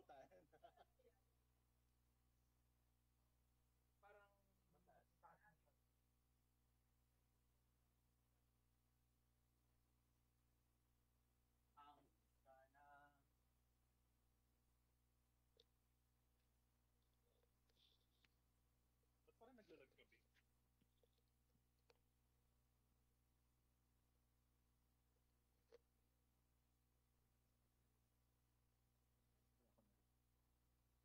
kalimutan. Parang mataas na siya. Ang sana. Ba't parang naglalag gabi? Kaya ako na rin.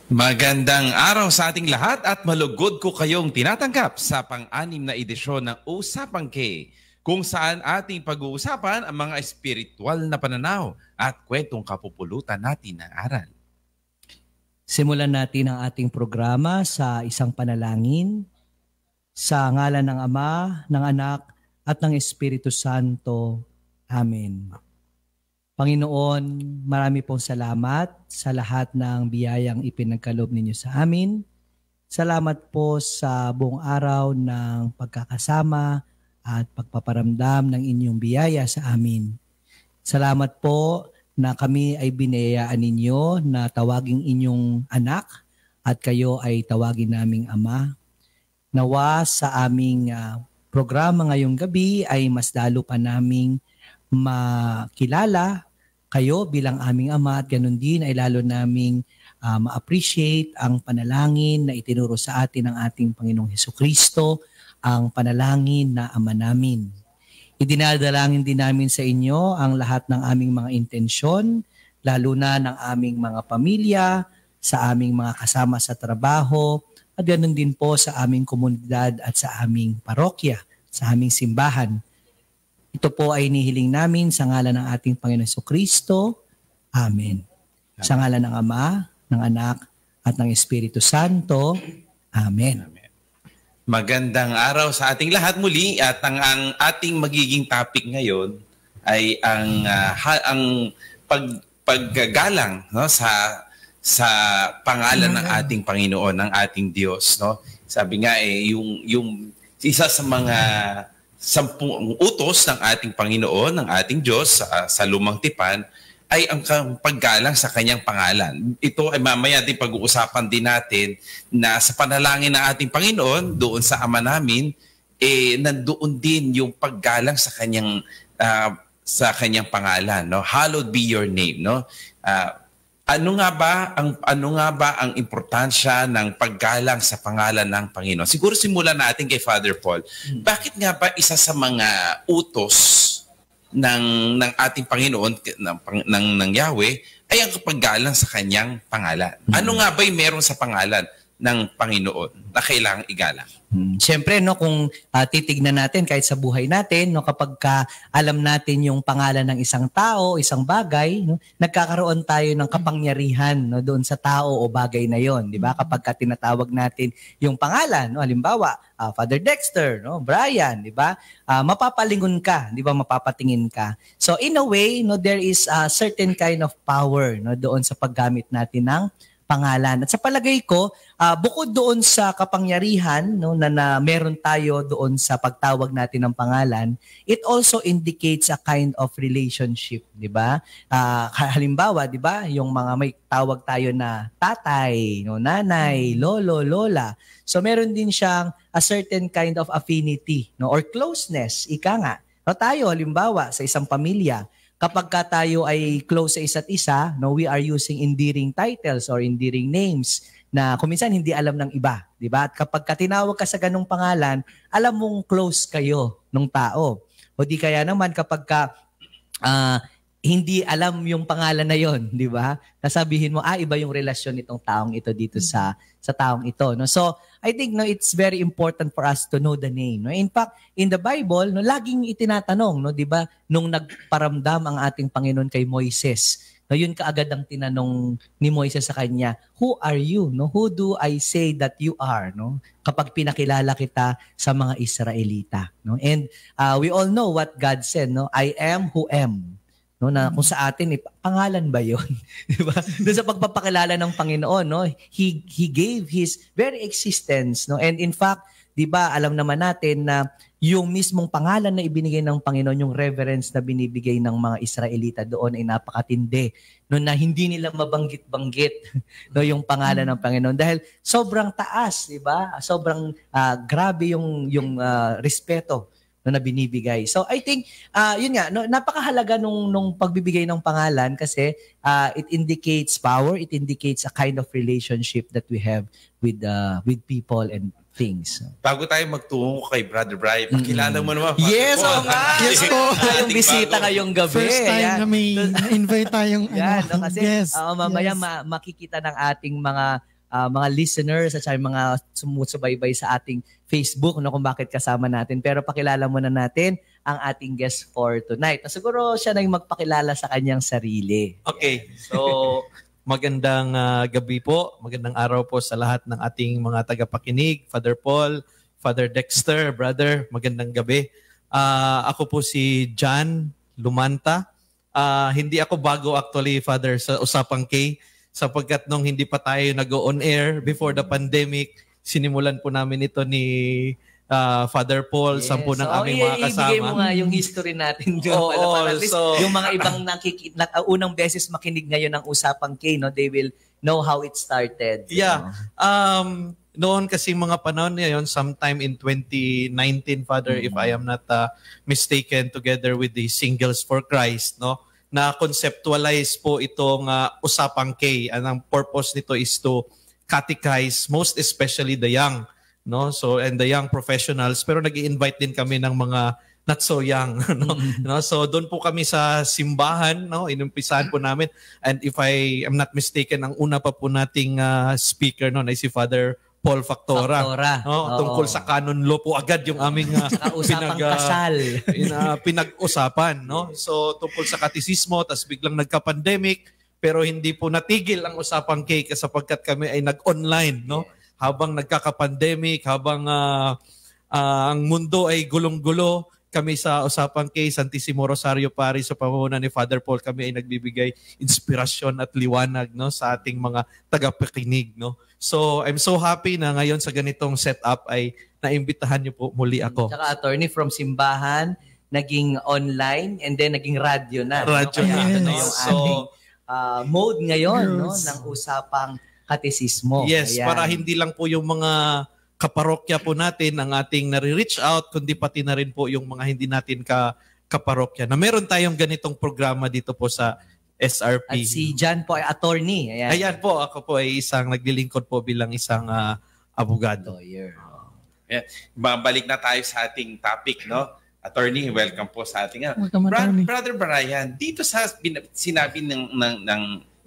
Magandang araw sa ating lahat at malugod ko kayong tinatanggap sa pang-anim na edisyon ng Usapang K, kung saan ating pag-uusapan ang mga espiritual na pananaw at kwentong kapupulutan natin ng aral. Simulan natin ang ating programa sa isang panalangin sa ngalan ng Ama, ng Anak at ng Espiritu Santo. Amen. Panginoon, marami pong salamat sa lahat ng biyayang ipinagkaloob ninyo sa amin. Salamat po sa buong araw ng pagkakasama at pagpaparamdam ng inyong biyaya sa amin. Salamat po na kami ay binayaan ninyo na tawaging inyong anak at kayo ay tawagin naming Ama. Nawa sa aming programa ngayong gabi ay mas lalo pa naming makilala kayo bilang aming Ama at ganun din ay lalo naming ma-appreciate ang panalangin na itinuro sa atin ng ating Panginoong Hesukristo, ang panalangin na Ama namin. Idinadalangin din namin sa inyo ang lahat ng aming mga intensyon, lalo na ng aming mga pamilya, sa aming mga kasama sa trabaho, at ganun din po sa aming komunidad at sa aming parokya, sa aming simbahan. Ito po ay inihiling namin sa ngalan ng ating Panginoon Hesukristo. Amen. Sa ngalan ng Ama, ng Anak, at ng Espiritu Santo. Amen. Magandang araw sa ating lahat muli at ang ating magiging topic ngayon ay ang paggagalang, no, sa pangalan ng ating Panginoon, ng ating Diyos, no. Sabi nga yung isa sa mga 10 utos ng ating Panginoon, ng ating Diyos sa Lumang Tipan ay ang paggalang sa kanyang pangalan. Ito ay mamaya din pag-uusapan din natin na sa panalangin ng ating Panginoon doon sa Ama namin, nandoon din yung paggalang sa kanyang pangalan, no? Hallowed be your name, no? Ano nga ba ang importansya ng paggalang sa pangalan ng Panginoon? Siguro simulan natin kay Father Paul. Bakit nga ba isa sa mga utos ng ating Panginoon ng Yahweh ay ang paggalang sa kanyang pangalan? Ano nga ba 'yung meron sa pangalan ng Panginoon na kailangang igalang? Siyempre, no, kung titignan natin kahit sa buhay natin, no, kapag alam natin yung pangalan ng isang tao, isang bagay, no, nagkakaroon tayo ng kapangyarihan, no, doon sa tao o bagay na yon, di ba? Kapag tinatawag natin yung pangalan, no, halimbawa, Father Dexter, no, Brian, di ba? Mapapalingon ka, di ba? Mapapatingin ka. So in a way, no, there is a certain kind of power, no, doon sa paggamit natin ng pangalan. At sa palagay ko, bukod doon sa kapangyarihan, no, na meron tayo doon sa pagtawag natin ng pangalan, it also indicates a kind of relationship, di ba? Halimbawa, di ba, yung mga may tawag tayo na tatay, no, nanay, lolo, lola. So meron din siyang a certain kind of affinity, no, or closeness, ika nga. No, tayo, halimbawa, sa isang pamilya, kapag tayo ay close sa isa't isa, no, we are using endearing titles or endearing names na kung minsan hindi alam ng iba, di ba? At kapag tinawag ka sa ganung pangalan, alam mong close kayo ng tao. O di kaya naman kapag hindi alam yung pangalan na yon, di ba? Nasabihin mo, iba yung relasyon nitong taong ito dito sa taong ito, no? So, I think, no, it's very important for us to know the name, no? In fact, in the Bible, no, laging itinatanong, no, 'di ba, nung nagparamdam ang ating Panginoon kay Moises, no, yun kaagad ang tinanong ni Moises sa kanya, "Who are you?" No? "Who do I say that you are?" No? Kapag pinakilala kita sa mga Israelita, no? And we all know what God said, no? "I am who am." No, na kung sa atin pangalan ba 'yon? Di ba? Doon sa pagpapakilala ng Panginoon, no, he gave his very existence, no. And in fact, di ba, alam naman natin na yung mismong pangalan na ibinigay ng Panginoon, yung reverence na binibigay ng mga Israelita doon ay napakatindi, no, na hindi nila mabanggit-banggit, no, yung pangalan ng Panginoon dahil sobrang taas, di ba? Sobrang grabe yung respeto na binibigay. So I think yun nga, no, napakahalaga nung pagbibigay ng pangalan kasi it indicates power, it indicates a kind of relationship that we have with people and things. Bago tayo magtungo kay Brother Brian, pakilala mo naman. Yes, oo nga. Yes po. Yung bisita ngayong gabi. First time na may invite tayong yan, no, kasi guest. mamaya makikita ng ating mga mga listeners at saka yung mga sumusubaybay sa ating Facebook kung bakit kasama natin. Pero pakilala muna natin ang ating guest for tonight. Siguro siya na yung magpakilala sa kanyang sarili. Okay. So, magandang gabi po. Magandang araw po sa lahat ng ating mga tagapakinig. Father Paul, Father Dexter, brother, magandang gabi. Ako po si John Lumanta. Hindi ako bago actually, Father, sa Usapang K. Sapagkat nung hindi pa tayo nag-on air before the pandemic, sinimulan po namin ito ni Father Paul, sampu ng aming mga kasama. Ibigay mo nga yung history natin doon. Para at least yung mga ibang unang beses makinig ngayon ng Usapang K, no, they will know how it started. Yeah. Noon kasi mga panahon na yun, sometime in 2019, Father, if I am not mistaken, together with the Singles for Christ, no, na conceptualize po itong Usapang K. Ang purpose nito is to catechize, most especially the young, no? So, and the young professionals. Pero nag-i-invite din kami ng mga not so young, no? No? So, doon po kami sa simbahan, no? Inumpisahan po namin. And if I am not mistaken, ang una pa po nating speaker noon ay si Father Paul Factora. No? Tungkol sa canon law po agad yung aming pinag-usapan. No? So tungkol sa katisismo, tas biglang nagka-pandemic, pero hindi po natigil ang Usapang K sapagkat kami ay nag-online. No? Habang nagkaka-pandemic, habang ang mundo ay gulong-gulo, kami sa Usapang K, Santissimo Rosario Parish, sa pamumuno ni Father Paul, kami ay nagbibigay inspirasyon at liwanag, no, sa ating mga tagapakinig. No? So, I'm so happy na ngayon sa ganitong setup ay naimbitahan niyo po muli ako. Tsaka attorney, from simbahan, naging online, and then naging radyo na. Radyo no? na. Ito na yung ating mode ngayon, no, ng Usapang Katisismo. Yes, Ayan. para hindi lang po yung mga kaparokya po natin ang ating nare-reach out, kundi pati na rin po yung mga hindi natin kaparokya. Na meron tayong ganitong programa dito po sa SRP. At si John po ay attorney. Ayan po, ako po ay isang naglilingkod po bilang isang abogado. Lawyer. Yeah. Babalik na tayo sa ating topic, no? Attorney, welcome po sa ating. Brother Brian, dito sa sinabi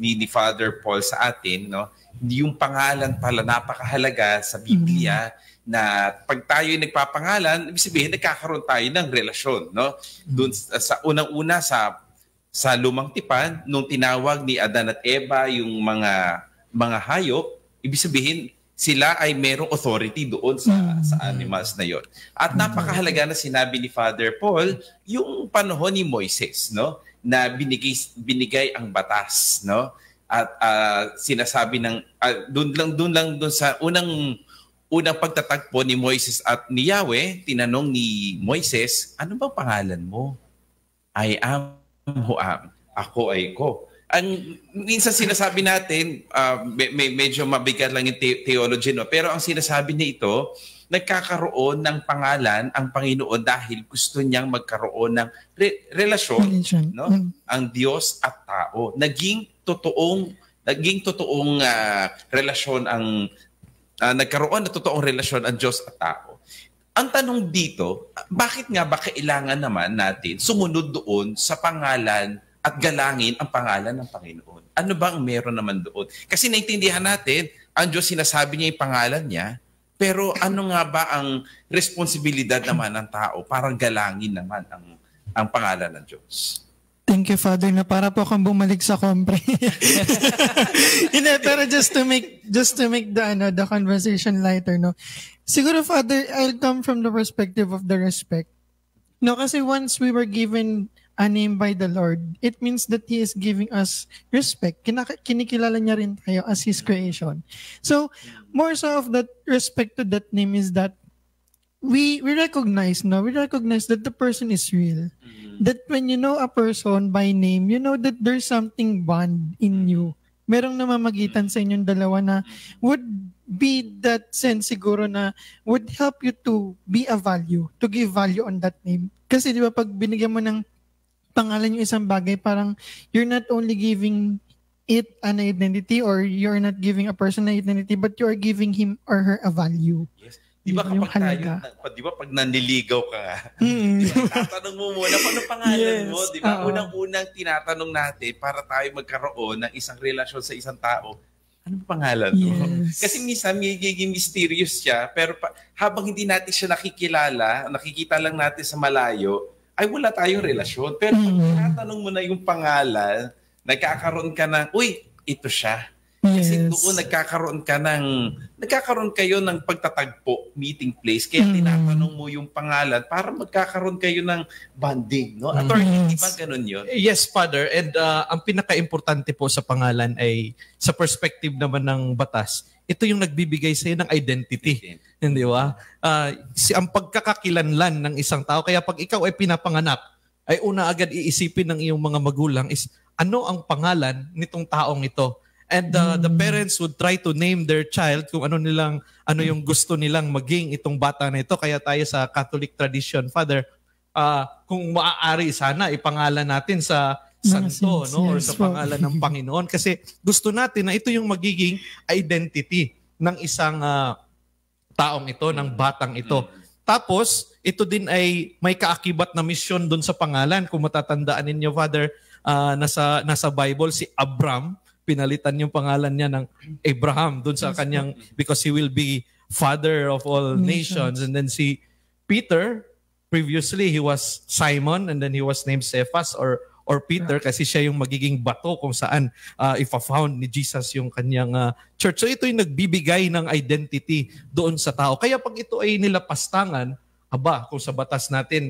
ni Father Paul sa atin, no? Yung pangalan pala napakahalaga sa Biblia na pag tayo nagpapangalan, ibig sabihin nagkakaroon tayo ng relasyon, no? Doon sa unang-una sa lumang tipan, nung tinawag ni Adan at Eva yung mga hayop, ibig sabihin sila ay merong authority doon sa animals na yon. At napakahalaga na sinabi ni Father Paul yung panahon ni Moises, no, na binigay ang batas, no? At sinasabi ng doon lang sa unang pagtatagpo ni Moises at ni Yahweh, tinanong ni Moises, ano bang pangalan mo? I am who am. Ako ay ko. Ang minsan sinasabi natin, medyo mabigat lang yung theology, no? Pero ang sinasabi niya ito, nagkakaroon ng pangalan ang Panginoon dahil gusto niyang magkaroon ng relasyon, no? Ang Diyos at tao. Naging totoong relasyon nagkaroon ng totoong relasyon ang Diyos at tao. Ang tanong dito, bakit nga ba kailangan naman natin sumunod doon sa pangalan at galangin ang pangalan ng Panginoon? Ano ba ang meron naman doon? Kasi naintindihan natin, ang Diyos sinasabi niya yung pangalan niya, pero ano nga ba ang responsibilidad naman ng tao para galangin naman ang pangalan ng Diyos? Thank you, Father, na para po kang bumalik sa kompre. Hindi, pero just to make the conversation lighter, no. Siguro, Father, I'll come from the perspective of the respect. No, kasi once we were given a name by the Lord, it means that He is giving us respect. Kinikilala niya rin tayo as His creation. So, more so of that respect to that name is that we recognize that the person is real. That when you know a person by name, you know that there's something bond in you. Merong namamagitan sa inyong dalawa na would be that sense siguro na would help you to be a value, to give value on that name. Kasi di ba pag binigyan mo ng pangalan yung isang bagay, parang you're not only giving it an identity or you're not giving a person an identity, but you are giving him or her a value. Yes. Di ba kapag pag nanliligaw ka nga, tatanong mo muna, paano pangalan mo? Di ba? Unang-unang tinatanong natin para tayo magkaroon ng isang relasyon sa isang tao, ano ba pangalan mo? Yes. Kasi minsan magiging mysterious siya, pero habang hindi natin siya nakikita lang natin sa malayo, ay wala tayong relasyon. Pero pag tinatanong mo na yung pangalan, nagkakaroon ka ng, uy, ito siya. Kasi doon nagkakaroon kayo ng pagtatagpo, meeting place. Kaya tinatanong mo yung pangalan para magkakaroon kayo ng bonding. No? Attorney, di ba ganun yun? Yes, Father. And ang pinaka-importante po sa pangalan ay sa perspective naman ng batas, ito yung nagbibigay sa'yo ng identity. Hindi ba? Ang pagkakakilanlan ng isang tao. Kaya pag ikaw ay pinapanganak, ay una agad iisipin ng iyong mga magulang is ano ang pangalan nitong taong ito. And the parents would try to name their child kung ano yung gusto nilang maging itong bata na ito. Kaya tayo sa Catholic tradition, Father, kung maaari sana ipangalan natin sa santo, no, or sa pangalan ng Panginoon, kasi gusto natin na ito yung magiging identity ng isang taong ito, ng batang ito. Tapos, ito din ay may kaakibat na misyon doon sa pangalan. Kung matatandaan ninyo, Father, nasa Bible si Abram, pinalitan yung pangalan niya ng Abraham doon sa kanyang, because he will be father of all nations. And then si Peter, previously he was Simon, and then he was named Cephas or Peter, kasi siya yung magiging bato kung saan ipa-found ni Jesus yung kanyang church. So ito yung nagbibigay ng identity doon sa tao. Kaya pag ito ay nilapastangan, kung sa batas natin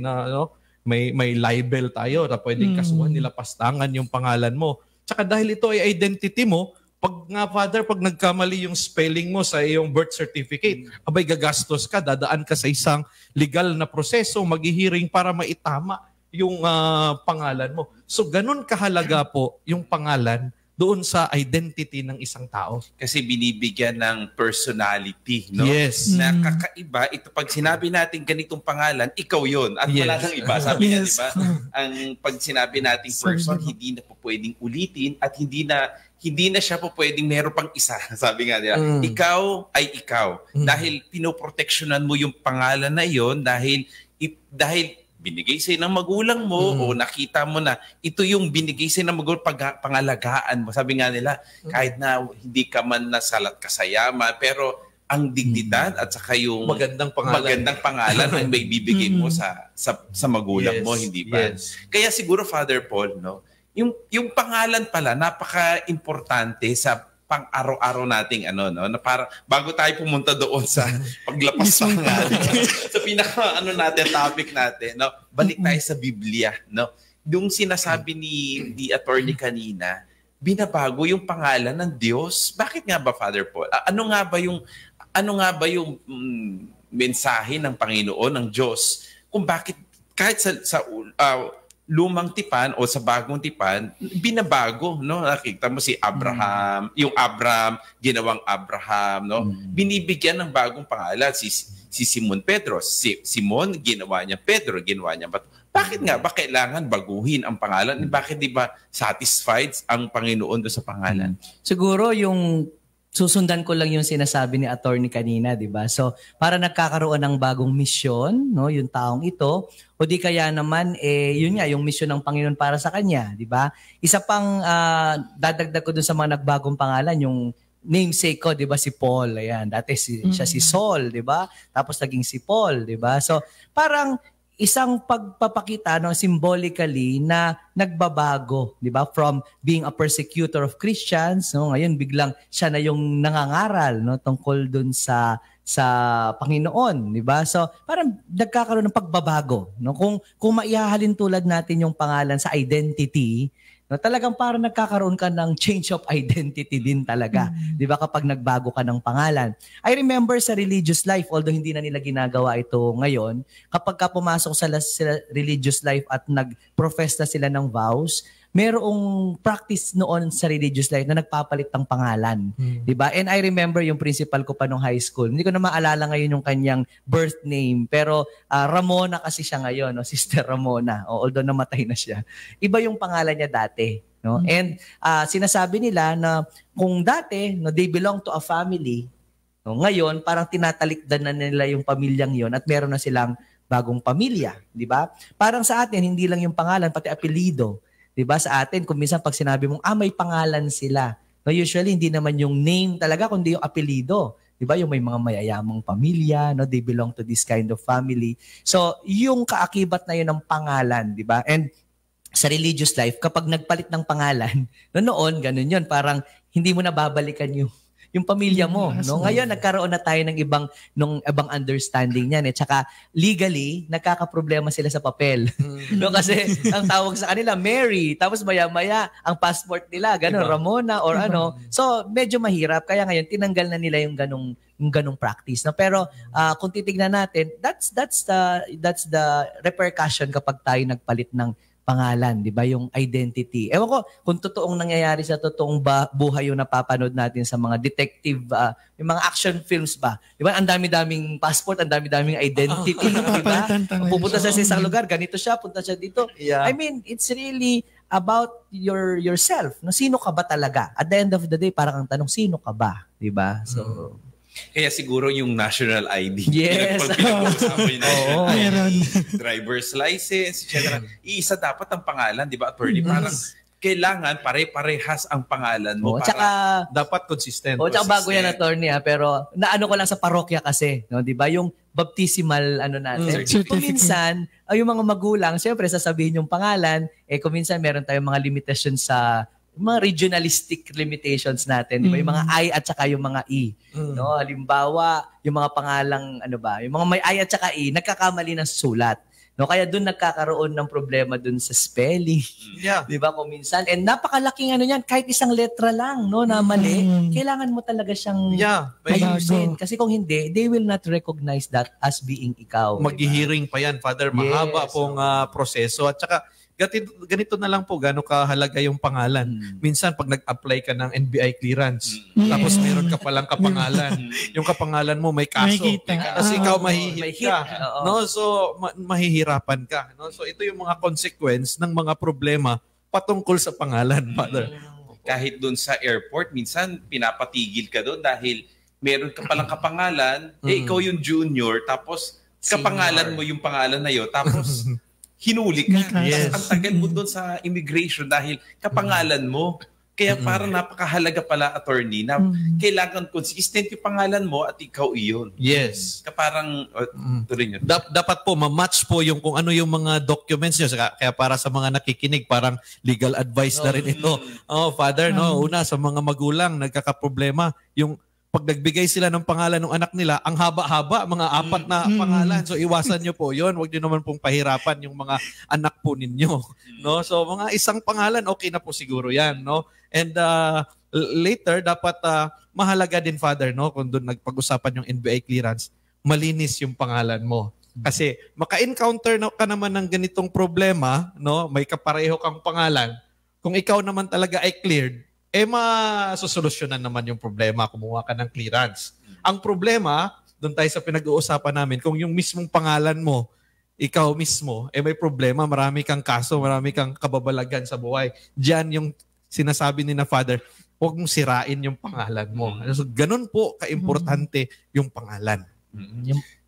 may libel tayo na pwedeng kasuhan, nilapastangan yung pangalan mo. Tsaka dahil ito ay identity mo, Father, pag nagkamali yung spelling mo sa iyong birth certificate, gagastos ka, dadaan ka sa isang legal na proseso, maghihiring para maitama yung pangalan mo. So ganun kahalaga po yung pangalan doon sa identity ng isang tao. Kasi binibigyan ng personality, no? Yes. Na kakaiba, ito pag sinabi natin ganitong pangalan, ikaw yon at wala nang iba. Sabi niya, di ba? Ang pag sinabi nating person, hindi na po pwedeng ulitin at hindi na siya po pwedeng meron pang isa. Sabi nga nila, ikaw ay ikaw. Dahil pinoproteksyonan mo yung pangalan na yon dahil binigay sa'yo ng magulang mo o nakita mo na ito yung binigay sa'yo ng magulang, pangalagaan mo. Sabi nga nila, kahit na hindi ka man nasalat ka sa yaman, pero ang dignidad at saka yung magandang pangalan ang may bibigay mo sa magulang mo, hindi ba? Yes. Kaya siguro, Father Paul, no, yung pangalan pala, napaka-importante sa pang-araw-araw nating na para bago tayo pumunta doon sa paglapas ng sa pinaka natin topic natin, no, balik tayo sa Biblia, no. Yung sinasabi ni attorney kanina, binabago yung pangalan ng Diyos. Bakit nga ba, Father Paul? Ano nga ba yung mensahe ng Panginoon, ng Diyos, kung bakit kahit sa lumang tipan o sa bagong tipan, binabago, no? Nakita mo si Abraham, yung Abram, ginawang Abraham, no? Binibigyan ng bagong pangalan si Simon Pedro. Si Simon, ginawa niya Pedro, ginawa niya Bato. Bakit nga ba kailangan baguhin ang pangalan? Bakit di ba satisfied ang Panginoon doon sa pangalan? Siguro yung susundan ko lang yung sinasabi ni attorney kanina, di ba? So, para nagkakaroon ng bagong misyon, no, yung taong ito, o di kaya naman, yun nga, yung misyon ng Panginoon para sa kanya, di ba? Isa pang dadagdag ko dun sa mga nagbagong pangalan, yung namesake ko, di ba, si Paul. Ayan, dati siya si Saul, di ba? Tapos naging si Paul, di ba? So, parang isang pagpapakita symbolically na nagbabago, 'di ba? From being a persecutor of Christians, no, ngayon biglang siya na yung nangangaral, no, tungkol dun sa Panginoon, 'di ba? So, parang nagkakaroon ng pagbabago, no? Kung maihahalin tulad natin yung pangalan sa identity, no, talagang parang nagkakaroon ka ng change of identity din talaga. 'Di ba, kapag nagbago ka ng pangalan. I remember sa religious life, although hindi na nila ginagawa ito ngayon, kapag ka pumasok sa religious life at nag-profess na sila ng vows, merong practice noon sa religious life na nagpapalit ng pangalan. 'Di ba? And I remember yung principal ko pa nung high school. Hindi ko na maalala ngayon yung kanyang birth name, pero Ramona kasi siya ngayon, no? Sister Ramona. Although namatay na siya. Iba yung pangalan niya dati, no? And sinasabi nila na kung dati, no, they belong to a family, no, ngayon parang tinatalikdan na nila yung pamilyang yon at meron na silang bagong pamilya, 'di ba? Parang sa atin hindi lang yung pangalan, pati apelyido. Diba, sa atin, kung minsan pag sinabi mong, may pangalan sila, No, usually, hindi naman yung name talaga, kundi yung apelido. Diba? Yung may mga mayayamang pamilya, no? They belong to this kind of family. So, yung kaakibat na yun ng pangalan, diba? And sa religious life, kapag nagpalit ng pangalan, noon, ganun yun, parang hindi mo na babalikan yung pamilya mo, no? Ngayon nagkaroon na tayo ng ibang understanding niyan eh. Tsaka legally nagkakaproblema sila sa papel. No, kasi ang tawag sa kanila Mary, tapos maya-maya ang passport nila ganun Ramona or ano. So medyo mahirap kaya ngayon tinanggal na nila yung ganung practice. No? Pero kung titignan natin, that's the repercussion kapag tayo nagpalit ng pangalan, di ba? Yung identity. Ewan ko kung totoong nangyayari sa totoong buhay yung napapanood natin sa mga detective, yung mga action films ba? Di ba? Ang dami-daming passport, ang dami-daming identity. Di ba? Pupunta sa isang lugar, ganito siya, punta siya dito. Yeah. I mean, it's really about yourself. No? Sino ka ba talaga? At the end of the day, parang ang tanong, sino ka ba? Di ba? So, kaya siguro yung national ID. Yes. Pinag-uusapan yung Meron. driver's license, etc. Iisa dapat ang pangalan, di ba, attorney? Parang kailangan pare-parehas ang pangalan mo. Tsaka, dapat consistent. tsaka bago yan, attorney, pero naano ko lang sa parokya kasi, no, di ba? Yung baptismal natin. Kung minsan, yung mga magulang, siyempre sasabihin yung pangalan, kung minsan meron tayong mga limitations sa mga regionalistic limitations natin, di ba? Yung mga I at saka yung mga E. No, halimbawa, yung mga pangalang yung mga may I at saka E, nagkakamali ng sulat. No, kaya doon nagkakaroon ng problema doon sa spelling. Yeah. Di ba? Kung minsan, and napakalaking niyan, kahit isang letra lang, no, na mali, kailangan mo talaga siyang ayusin. Kasi kung hindi, they will not recognize that as being ikaw. Maghihiring pa yan, Father. Mahaba pong proseso. At saka, ganito na lang po gano'ng kahalaga yung pangalan. Minsan pag nag-apply ka ng NBI clearance, tapos meron ka palang kapangalan. Yung kapangalan mo may kaso. Kasi ikaw mahihit ka. No? So mahihirapan ka. No? So ito yung mga consequence ng mga problema patungkol sa pangalan, Father. Kahit doon sa airport, minsan pinapatigil ka doon dahil meron ka palang kapangalan, ikaw yung junior, tapos kapangalan mo yung pangalan na yun, tapos hinuli ka. Yes. Ang tagal mo doon sa immigration dahil kapangalan mo. Kaya parang napakahalaga pala, attorney, na kailangan consistent yung pangalan mo at ikaw iyon. Yes. Parang, tuloy nyo. Dapat po ma-match po yung kung ano yung mga documents nyo. Kaya para sa mga nakikinig, parang legal advice na rin ito. Father, una sa mga magulang, nagkakaproblema. Yung pag nagbigay sila ng pangalan ng anak nila, ang haba-haba, mga 4 na pangalan. So iwasan nyo po yon. Huwag nyo naman pong pahirapan yung mga anak po ninyo. No? So mga isang pangalan, okay na po siguro yan. No? And later, dapat mahalaga din, Father, no? Kung doon nagpag-usapan yung NBI clearance, malinis yung pangalan mo. Kasi maka-encounter ka naman ng ganitong problema, no? May kapareho kang pangalan. Kung ikaw naman talaga ay cleared, masusolusyonan naman yung problema, kumuha ka ng clearance. Ang problema, doon tayo sa pinag-uusapan namin, kung yung mismong pangalan mo, ikaw mismo, may problema, marami kang kaso, marami kang kababalagan sa buhay. Diyan yung sinasabi ni na Father, huwag mong sirain yung pangalan mo. So, ganun po ka-importante yung pangalan.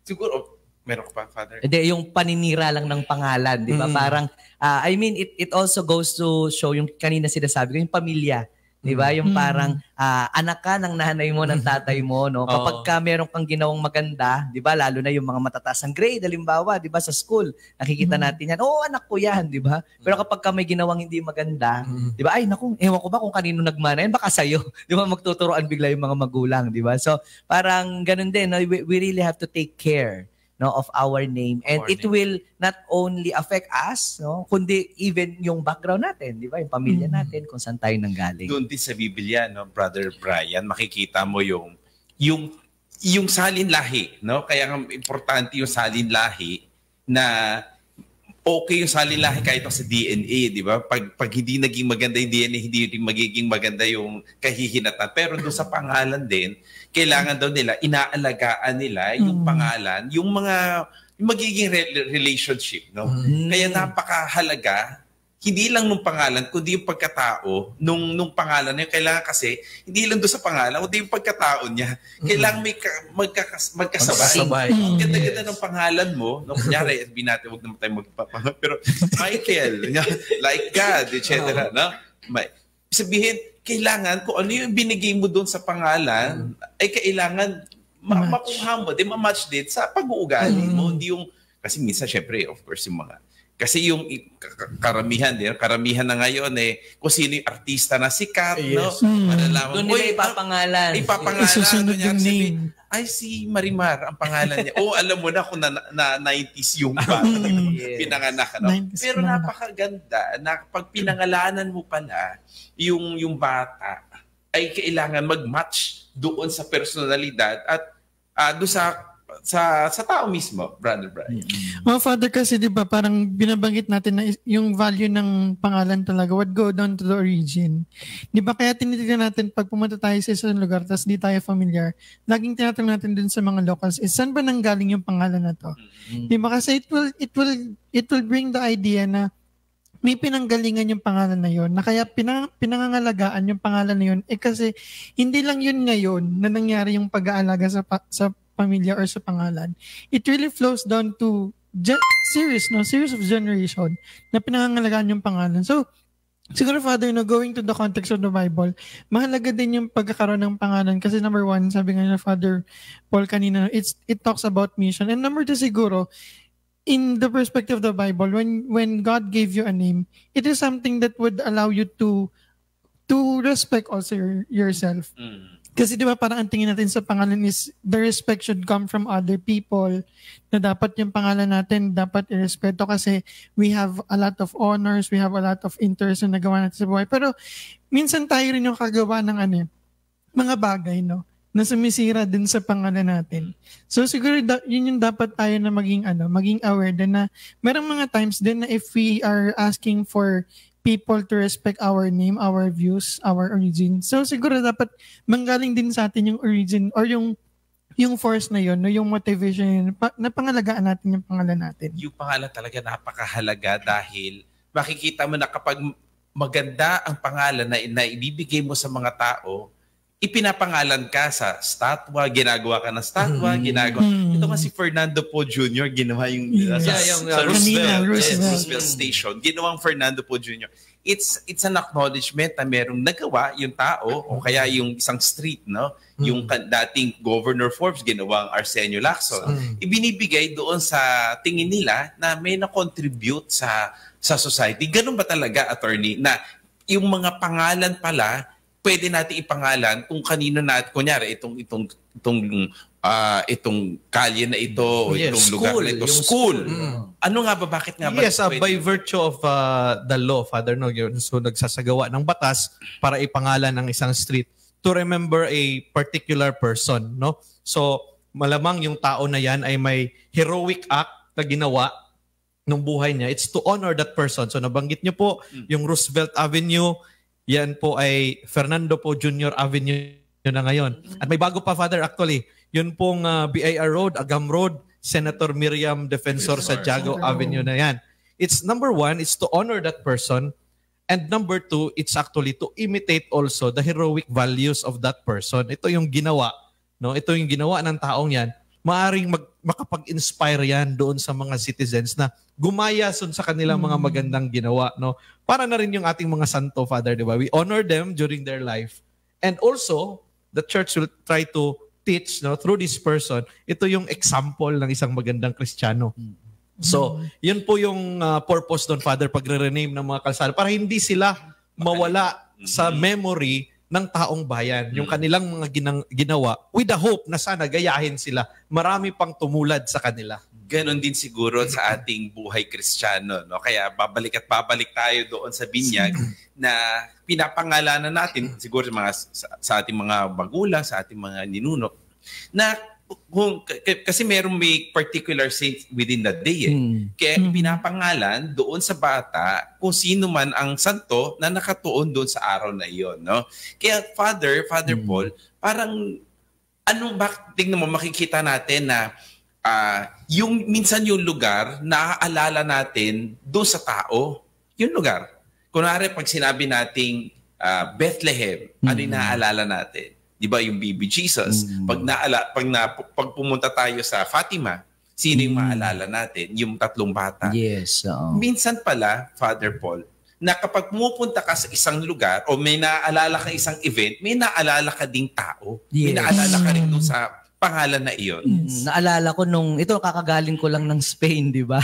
Siguro, meron ka pa, Father? Hindi, yung paninira lang ng pangalan, di ba? Parang, I mean, it also goes to show yung kanina sinasabi ko, yung pamilya. Di ba? Yung parang anak ka ng nanay mo, ng tatay mo, no? Kapag ka meron kang ginawang maganda, di ba? Lalo na yung mga matataas ang grade, halimbawa, di ba? Sa school, nakikita natin yan. Oo, anak ko yan, di ba? Pero kapag ka may ginawang hindi maganda, di ba? Ay, naku, ewan ko ba kung kanino nagmana yan? Baka sa'yo. Di ba? Magtuturoan bigla yung mga magulang, di ba? So, parang ganun din. No? We really have to take care, no, of our name, and it will not only affect us, no, kundi even yung background natin, di ba, yung pamilya natin, kung saan tayo nanggaling. Doon din sa Biblia, no, Brother Brian, makikita mo yung salin lahi, no? Kaya importante yung salin lahi na okay yung salin lahi kahit sa DNA, di ba? Pag hindi naging maganda yung DNA, hindi rin magiging maganda yung kahihinatan. Pero doon sa pangalan din, kailangan daw nila, inaalagaan nila yung pangalan, yung magiging relationship, no? Kaya napakahalaga, hindi lang nung pangalan, kundi yung pagkatao nung pangalan niya. Kailangan kasi, hindi lang doon sa pangalan, kundi yung pagkatao niya. Kailangan may magkasabay. Ang ganda-ganda ng pangalan mo, no? Kunyari, binati, huwag naman tayo magpapangalan, pero Michael, like God, etc. No? Sabihin, kailangan kung ano yung binigay mo doon sa pangalan, ay kailangan makuha mo, ma-match din sa pag-uugali mo. Hindi yung, kasi minsan, syempre, of course, yung mga, kasi yung karamihan na ngayon kung sino yung artista na sikat, no? Malalaman Doon mo, nila ipapangalan. Isusunod yung name. Ay, si Marimar ang pangalan niya. Alam mo na kung na 90s yung bata. Pinanganak, no? 90s Pero pinanganak. napakaganda na pag pinangalanan mo pala yung bata, ay kailangan mag-match doon sa personalidad at doon sa tao mismo, Brother Brian. Father, kasi di ba parang binabanggit natin na yung value ng pangalan talaga would go down to the origin. Di ba kaya tinitignan natin pag pumunta tayo sa isang lugar tapos di tayo familiar, laging tinatanong natin dun sa mga locals, saan ba nanggaling yung pangalan na to? Di ba kasi it will bring the idea na may pinanggalingan yung pangalan na yun, na kaya pinangangalagaan yung pangalan na yun, kasi hindi lang yun ngayon na nangyari yung pag-aalaga sa pamilya or sa pangalan. It really flows down to series of generation na pinangangalagaan yung pangalan. So, siguro, Father, going to the context of the Bible, mahalaga din yung pagkakaroon ng pangalan kasi number one, sabi nga na Father Paul kanina, it talks about mission. And number two, siguro, in the perspective of the Bible, when God gave you a name, it is something that would allow you to respect also yourself. Kasi di ba parang ang tingin natin sa pangalan is the respect should come from other people, na dapat yung pangalan natin dapat irespeto kasi we have a lot of honors, we have a lot of interest na nagawa natin sa buhay. Pero minsan tayo rin yung kagawa ng mga bagay, no, na sumisira din sa pangalan natin. So siguro yun yung dapat tayo na maging aware din na merong mga times din na if we are asking for people to respect our name, our views, our origin. So siguro dapat manggaling din sa atin yung origin or yung force na yun, no, yung motivation yun, na pangalagaan natin yung pangalan natin. Yung pangalan talaga napakahalaga dahil makikita mo na kapag maganda ang pangalan na ibibigay mo sa mga tao, ipinapangalan ka sa statwa, ginagawa ka ng statwa, Ito nga si Fernando Po Jr., ginawa yung sa Roosevelt Station, ginawang Fernando Po Jr. It's an acknowledgement na merong nagawa yung tao o kaya yung isang street, no? Yung dating Governor Forbes, ginawang Arsenio Lacson. Ibinibigay doon sa tingin nila na may na-contribute sa society. Ganun ba talaga, attorney, na yung mga pangalan pala pwede natin ipangalan kung kanino natin, kunyari, itong kalye na ito, o itong lugar na ito, school. Ano nga ba, bakit nga ba? Yes, by virtue of the law, Father, no, so nagsasagawa ng batas para ipangalan ng isang street to remember a particular person, no? So, malamang yung tao na yan ay may heroic act na ginawa nung buhay niya. It's to honor that person. So, nabanggit niyo po, yung Roosevelt Avenue, yan po ay Fernando Po Jr. Avenue na ngayon. At may bago pa, Father, actually. Yun pong BIR Road, Agam Road, Senator Miriam Defensor Santiago Avenue na yan. It's number one, it's to honor that person. And number two, it's actually to imitate also the heroic values of that person. Ito yung ginawa, no? Ito yung ginawa ng taong yan. Maaring makapag-inspire yan doon sa mga citizens na gumaya sa kanilang mga magandang ginawa, no? Para na rin yung ating mga santo, Father, di ba? We honor them during their life. And also, the church will try to teach, no, through this person, ito yung example ng isang magandang Kristiyano. So, yun po yung purpose doon, Father, pagre-rename ng mga kalsada para hindi sila mawala sa memory ng taong bayan, yung kanilang mga ginawa with the hope na sana gayahin sila. Marami pang tumulad sa kanila. Ganon din siguro sa ating buhay Kristiyano, no? Kaya babalik at babalik tayo doon sa binyag na pinapangalanan natin siguro sa ating mga magulang, sa ating mga ninuno, na kasi may particular saint within the day. Kaya pinapangalan doon sa bata kung sino man ang santo na nakatuon doon sa araw na iyon, no? Kaya Father Paul, parang tingnan mo, makikita natin na yung minsan yung lugar naaalala natin doon sa tao, yung lugar. Kunwari pag sinabi nating Bethlehem, ano yung naaalala natin? Di ba yung baby Jesus? Pag pumunta tayo sa Fatima, sino yung maalala natin? Yung tatlong bata. Yes. Minsan pala, Father Paul, na kapag pumupunta ka sa isang lugar o may naaalala ka isang event, may naaalala ka ding tao. May Yes. naaalala ka rin doon sa pangalan na iyon. Naalala ko ito kakagaling ko lang ng Spain, di ba?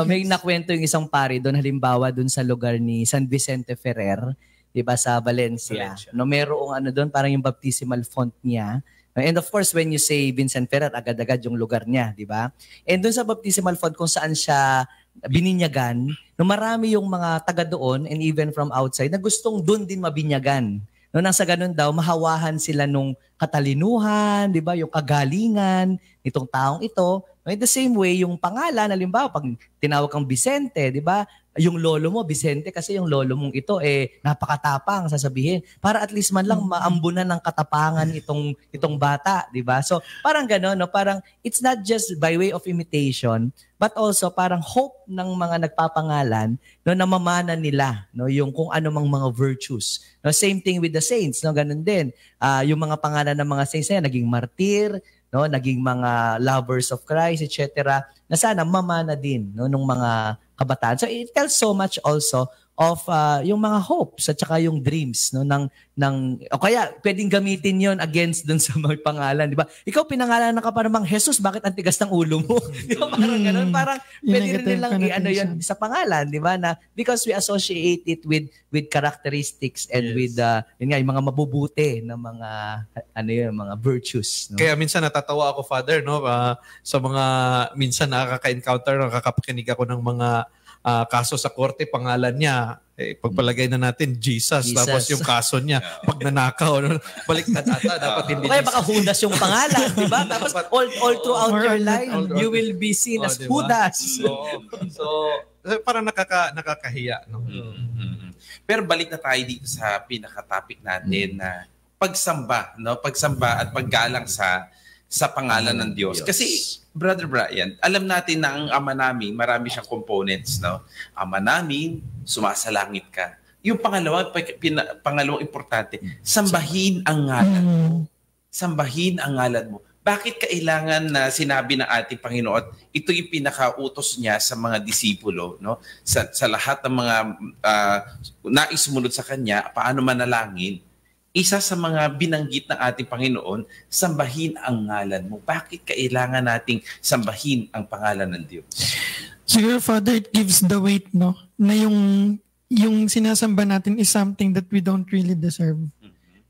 May nakwento yung isang pari doon, halimbawa doon sa lugar ni San Vicente Ferrer, di ba, sa Valencia. No, merong doon, parang yung baptismal font niya. And of course, when you say Vincent Ferrer, agad-agad yung lugar niya, di ba? And doon sa baptismal font kung saan siya bininyagan, no, marami yung mga taga doon and even from outside na gustong doon din mabinyagan. No, nang sa ganun daw, mahawahan sila nung katalinuhan, di ba, yung kagalingan nitong taong ito. No, in the same way, yung pangalan, halimbawa, pag tinawag kang Vicente, di ba, yung lolo mo, Vicente, kasi yung lolo mong ito, napakatapang, sasabihin. Para at least man lang maambunan ng katapangan itong bata, di ba? So, parang gano'n, no? Parang it's not just by way of imitation, but also parang hope ng mga nagpapangalan, no, na mamana nila, no, yung kung ano mang mga virtues. No, same thing with the saints, no, ganun din. Yung mga pangalan ng mga saints na naging martir, no, naging mga lovers of Christ, etc. na sana mamana din, no, nung mga kabataan. So it tells so much also of yung mga hopes at saka yung dreams, no, o kaya pwedeng gamitin yon against dun sa mga pangalan, di ba? Ikaw pinangalanan ka para mang Jesus, bakit ang tigas ng ulo mo? Di ba, parang ganun, parang pwede rin nilang yun sa pangalan, di ba, na because we associate it with characteristics and with yun nga, yung mga mabubuti na mga mga virtues, no? Kaya minsan natatawa ako, Father, no, sa mga minsan nakaka-encounter, nakakapakinig ako ng mga kaso sa korte, pangalan niya, pagpalagay na natin, Jesus. Tapos yung kaso niya, pag nanakaw, baliktad ata, dapat hindi. Okay, baka Judas yung pangalan, di ba? Tapos all throughout your life, you will be seen as diba? Judas. So parang nakakahiya. No? Pero balik na tayo dito sa pinaka-topic natin na pagsamba, no? Pagsamba at paggalang sa pangalan ng Diyos. Kasi, Brother Brian, alam natin na ang Ama namin, marami siyang components, no? Ama namin, sumasalangit ka. Yung pangalawang importante, sambahin ang ngalan mo. Sambahin ang ngalan mo. Bakit kailangan na sinabi ng ating Panginoon, ito yung pinakautos niya sa mga disipulo, no? Sa lahat ng mga nais sumunod sa Kanya, paano manalangin? Isa sa mga binanggit ng ating Panginoon, sambahin ang ngalan mo. Bakit kailangan nating sambahin ang pangalan ng Diyos? Siguro, Father, it gives the weight, no? Na yung sinasamba natin is something that we don't really deserve.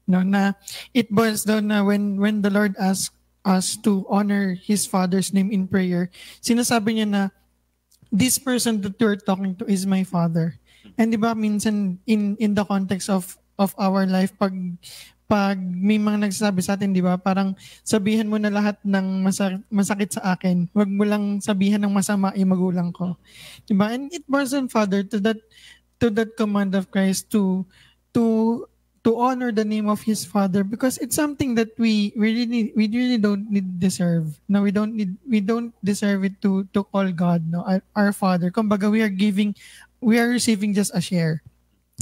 No, na it boils down na when the Lord asks us to honor His Father's name in prayer, sinasabi niya na, this person that you're talking to is my Father. And di ba, minsan in the context of our life, pag may mga nagsasabi sa atin, di ba, parang sabihan mo na lahat ng masakit sa akin. Huwag mo lang sabihan ng masama yung magulang ko. Di ba? And it boils on, Father, to that command of Christ to honor the name of His Father, because it's something that we really don't need deserve. No, we don't deserve it to call God, no, our Father. Kumbaga, we are receiving just a share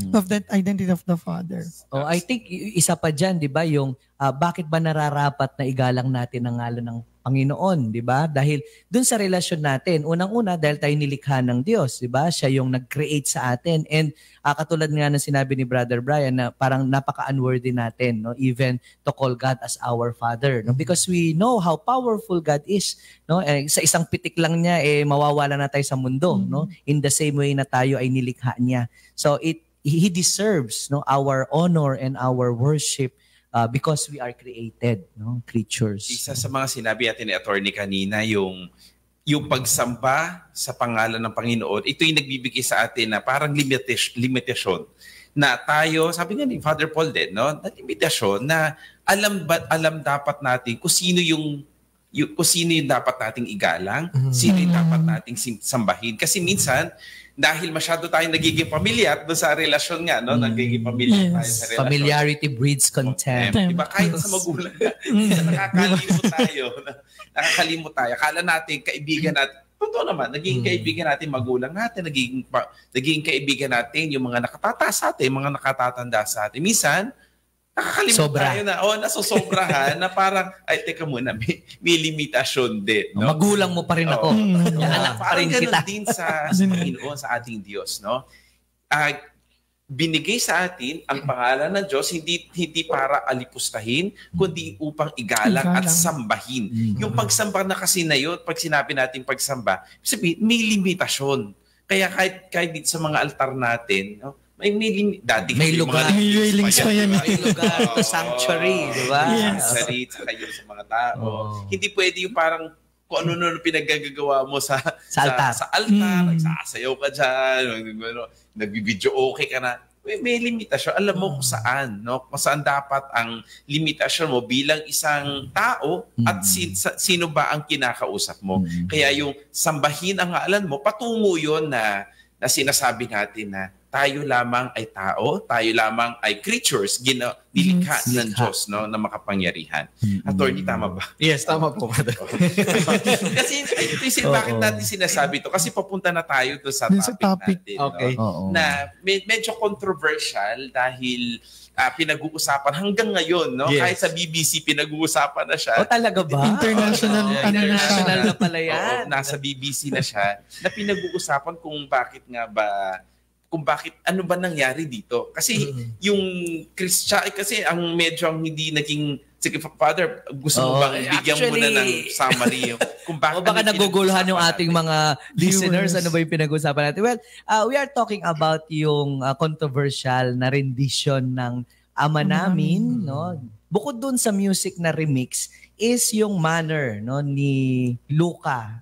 of that identity of the Father. Oh, I think isa pa dyan, di ba, yung bakit ba nararapat na igalang natin ang ngalan ng Panginoon, di ba? Dahil dun sa relasyon natin, unang-una, dahil tayo nilikha ng Diyos, di ba? Siya yung nag-create sa atin. And katulad nga ng sinabi ni Brother Brian, na parang napaka-unworthy natin, no? Even to call God as our Father. No? Because we know how powerful God is. No? Sa isang pitik lang niya, mawawala na tayo sa mundo. No? In the same way na tayo ay nilikha niya. So He deserves, no, our honor and our worship because we are created, no, creatures. Isa sa mga sinabi natin ni Attorney kanina, yung pagsamba sa pangalan ng Panginoon, ito yung nagbibigay sa atin na parang limitasyon na tayo, sabi nga ni Father Paul din, no, na limitasyon na alam dapat natin kung sino yung dapat nating igalang, sino yung dapat nating sambahin. Kasi minsan, dahil masyado tayong nagiging pamilyar doon sa relasyon nga, no? Nagiging pamilyar tayo sa relasyon. Familiarity breeds contempt. Diba? Kahit sa magulang, nakakalimot tayo. Akala natin, kaibigan natin, totoo naman, naging kaibigan natin magulang natin, naging kaibigan natin yung mga nakatataas sa atin, mga nakatatanda sa atin. Minsan, nakakalimut tayo na, nasusobrahan na parang, ay, teka muna, may limitasyon din. No? Magulang mo pa rin ako. Anak pa rin kita. Din sa Panginoon, sa ating Diyos. No? binigay sa atin ang pangalan ng Diyos hindi para alipustahin kundi upang igalang at sambahin. Yung pagsamba na kasi na yun, pag sinabi natin pagsamba, sabihin, may limitasyon. Kaya kahit dito sa mga altar natin, no, may lugar. May railings pa yan. May lugar, sanctuary, di ba? Yes. Sanctuary, saka yun sa mga tao. Hindi pwede yung parang kung ano pinaggagawa mo sa altar. Sa altar, nagsasayaw ka dyan, nagbibideo okay ka na. May limitasyon. Alam mo kung saan, no? Kung saan dapat ang limitasyon mo bilang isang tao at sino ba ang kinakausap mo. Kaya yung sambahin ang ngalan mo, patungo yun na sinasabi natin na tayo lamang ay tao, tayo lamang ay creatures, nilikha ng Diyos, no, na makapangyarihan. Attorney, tama ba? Yes, tama po. Kasi ito bakit natin sinasabi ito? Kasi papunta na tayo doon sa topic natin. Okay. No? Na medyo controversial dahil pinag-uusapan hanggang ngayon, no? Yes. Kahit sa BBC pinag-uusapan na siya. Talaga ba? International na pala yan. Nasa BBC na siya na pinag-uusapan kung bakit ano ba nangyari dito. Kasi yung kasi ang medyo hindi naging, sige Father, gusto mo bang bigyan mo na ng summary kung bakit baka naguguluhan yung ating mga listeners, ano ba yung pinag-usapan natin? Well, we are talking about yung controversial na rendition ng Ama Namin, no? Bukod dun sa music na remix is yung manner, no, ni Luca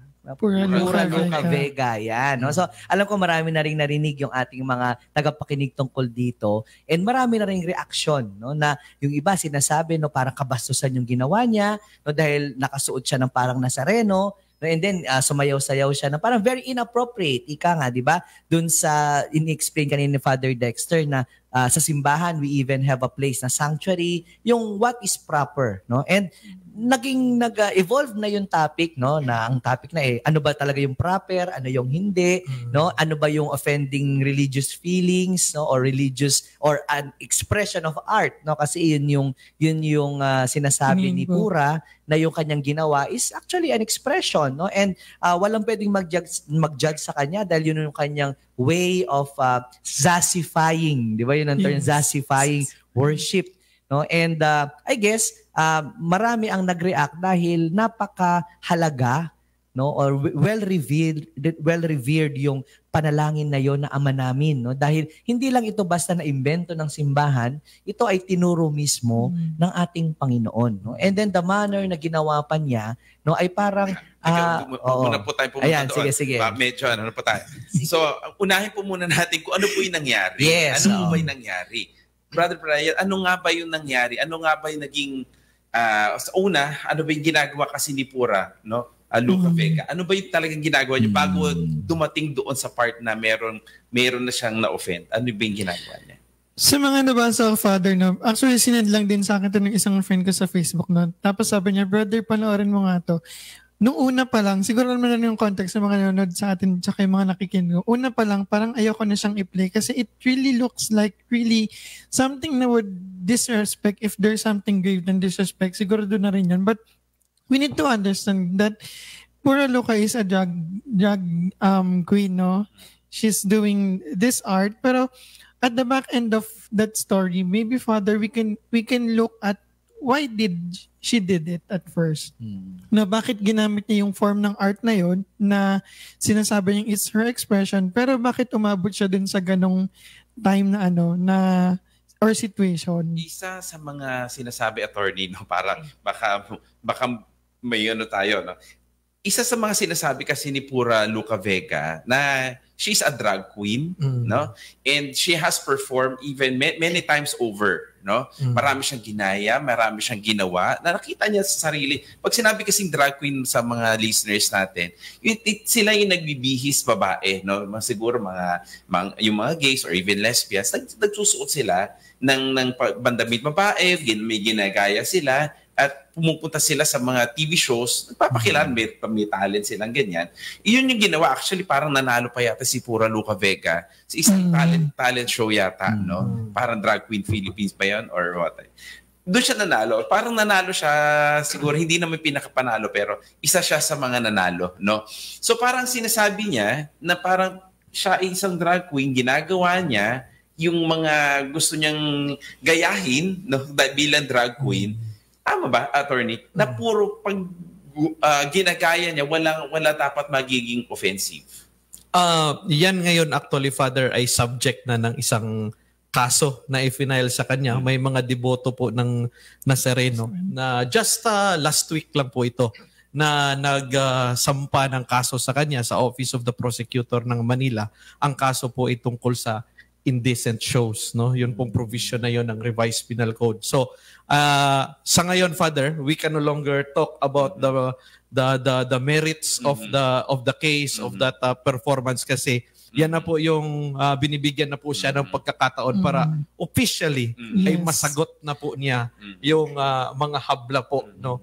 Vega. Yan, no? So, alam ko marami na rin narinig yung ating mga tagapakinig tungkol dito and marami na rin reaksyon, no, na yung iba sinasabi, no, parang kabastusan yung ginawa niya, no, dahil nakasuot siya ng parang Nazareno, no, and then sumayaw-sayaw siya na parang very inappropriate, ika nga, di ba? Dun sa in-explain kanina ni Father Dexter na sa simbahan, we even have a place na sanctuary, yung what is proper, no? And nag-evolve na yung topic, no, na ang topic na ano ba talaga yung proper, ano yung hindi, no, ano ba yung offending religious feelings, no, or religious or an expression of art, no, kasi yun yung sinasabi ni Pura na yung kanyang ginawa is actually an expression, no, and walang pwedeng mag-judge sa kanya dahil yun yung kanyang way of zassifying, di ba yun ang term, zassifying worship, no, and I guess marami ang nag-react dahil napakahalaga, no, or well-revered yung panalangin na yon na Ama Namin, no, dahil hindi lang ito basta na imbento ng simbahan, ito ay tinuro mismo ng ating Panginoon, no, and then the manner na ginawa pa niya, no, ay parang muna po tayo pumunta ayan, doon. sige. Medyo ano po tayo. So, unahin po muna natin kung ano po yung nangyari. Yes, ano po yung nangyari? Brother Brian, ano nga ba yung nangyari? Ano nga ba yung naging sa una, ano ba yung ginagawa kasi ni Pura, no? Luca Vega. Ano ba yung talagang ginagawa niya bago dumating doon sa part na meron na siyang na-offend? Ano ba yung ginagawa niya? Sa mga nabasa ko, Father, no, actually sinend lang din sa akin ito ng isang friend ko sa Facebook, no? Tapos sabi niya, brother, panoorin mo nga to. Nung una pa lang, siguro naman na yung context ng mga nanonood sa atin tsaka yung mga nakikinig. Una pa lang, parang ayoko na siyang i-play kasi it really looks like really something na would disrespect. If there's something grave than disrespect, siguro doon na rin yun. But we need to understand that Pura Luca is a drag queen, no? She's doing this art, pero at the back end of that story, maybe, Father, we can look at why she did it at first. Na bakit ginamit niya yung form ng art na yon na sinasabi niya it's her expression, pero bakit umabot siya dun sa ganong time na or situation? Isa sa mga sinasabi, attorney, no, parang baka may tayo, no? Isa sa mga sinasabi kasi ni Pura Luca Vega na she's a drag queen, no? And she has performed even many times over, no? Marami siyang ginaya, marami siyang ginawa. Na nakita niya sa sarili. Pag sinabi kasing drag queen sa mga listeners natin, sila yung nagbibihis babae, no? Siguro yung mga gays or even lesbians, nagsusuot sila ng bandamit babae, may ginagaya sila, at pumupunta sila sa mga TV shows, nagpapakilan, may talent silang ganyan. Iyon yung ginawa. Actually, parang nanalo pa yata si Pura Luca Vega sa isang talent show yata, no? Parang Drag Queen Philippines pa yan or what. Doon siya nanalo. Parang nanalo siya, siguro hindi naman pinakapanalo, pero isa siya sa mga nanalo, no? So parang sinasabi niya na parang siya ay isang drag queen, ginagawa niya yung mga gusto niyang gayahin, no, bilang drag queen, tama ba, attorney, na puro pag ginagaya niya, wala dapat magiging offensive? Yan ngayon actually, Father, ay subject na ng isang kaso na i-file sa kanya. May mga deboto po ng Nazareno na just last week lang po ito na nagsampa ng kaso sa kanya sa Office of the Prosecutor ng Manila. Ang kaso po ay tungkol sa indecent shows, no? Yun pong provision na yun ng revised penal code. So, sa ngayon, Father, we can no longer talk about the merits of the case, of that performance, kasi yan na po yung binibigyan na po siya ng pagkakataon para officially ay masagot na po niya yung mga habla po no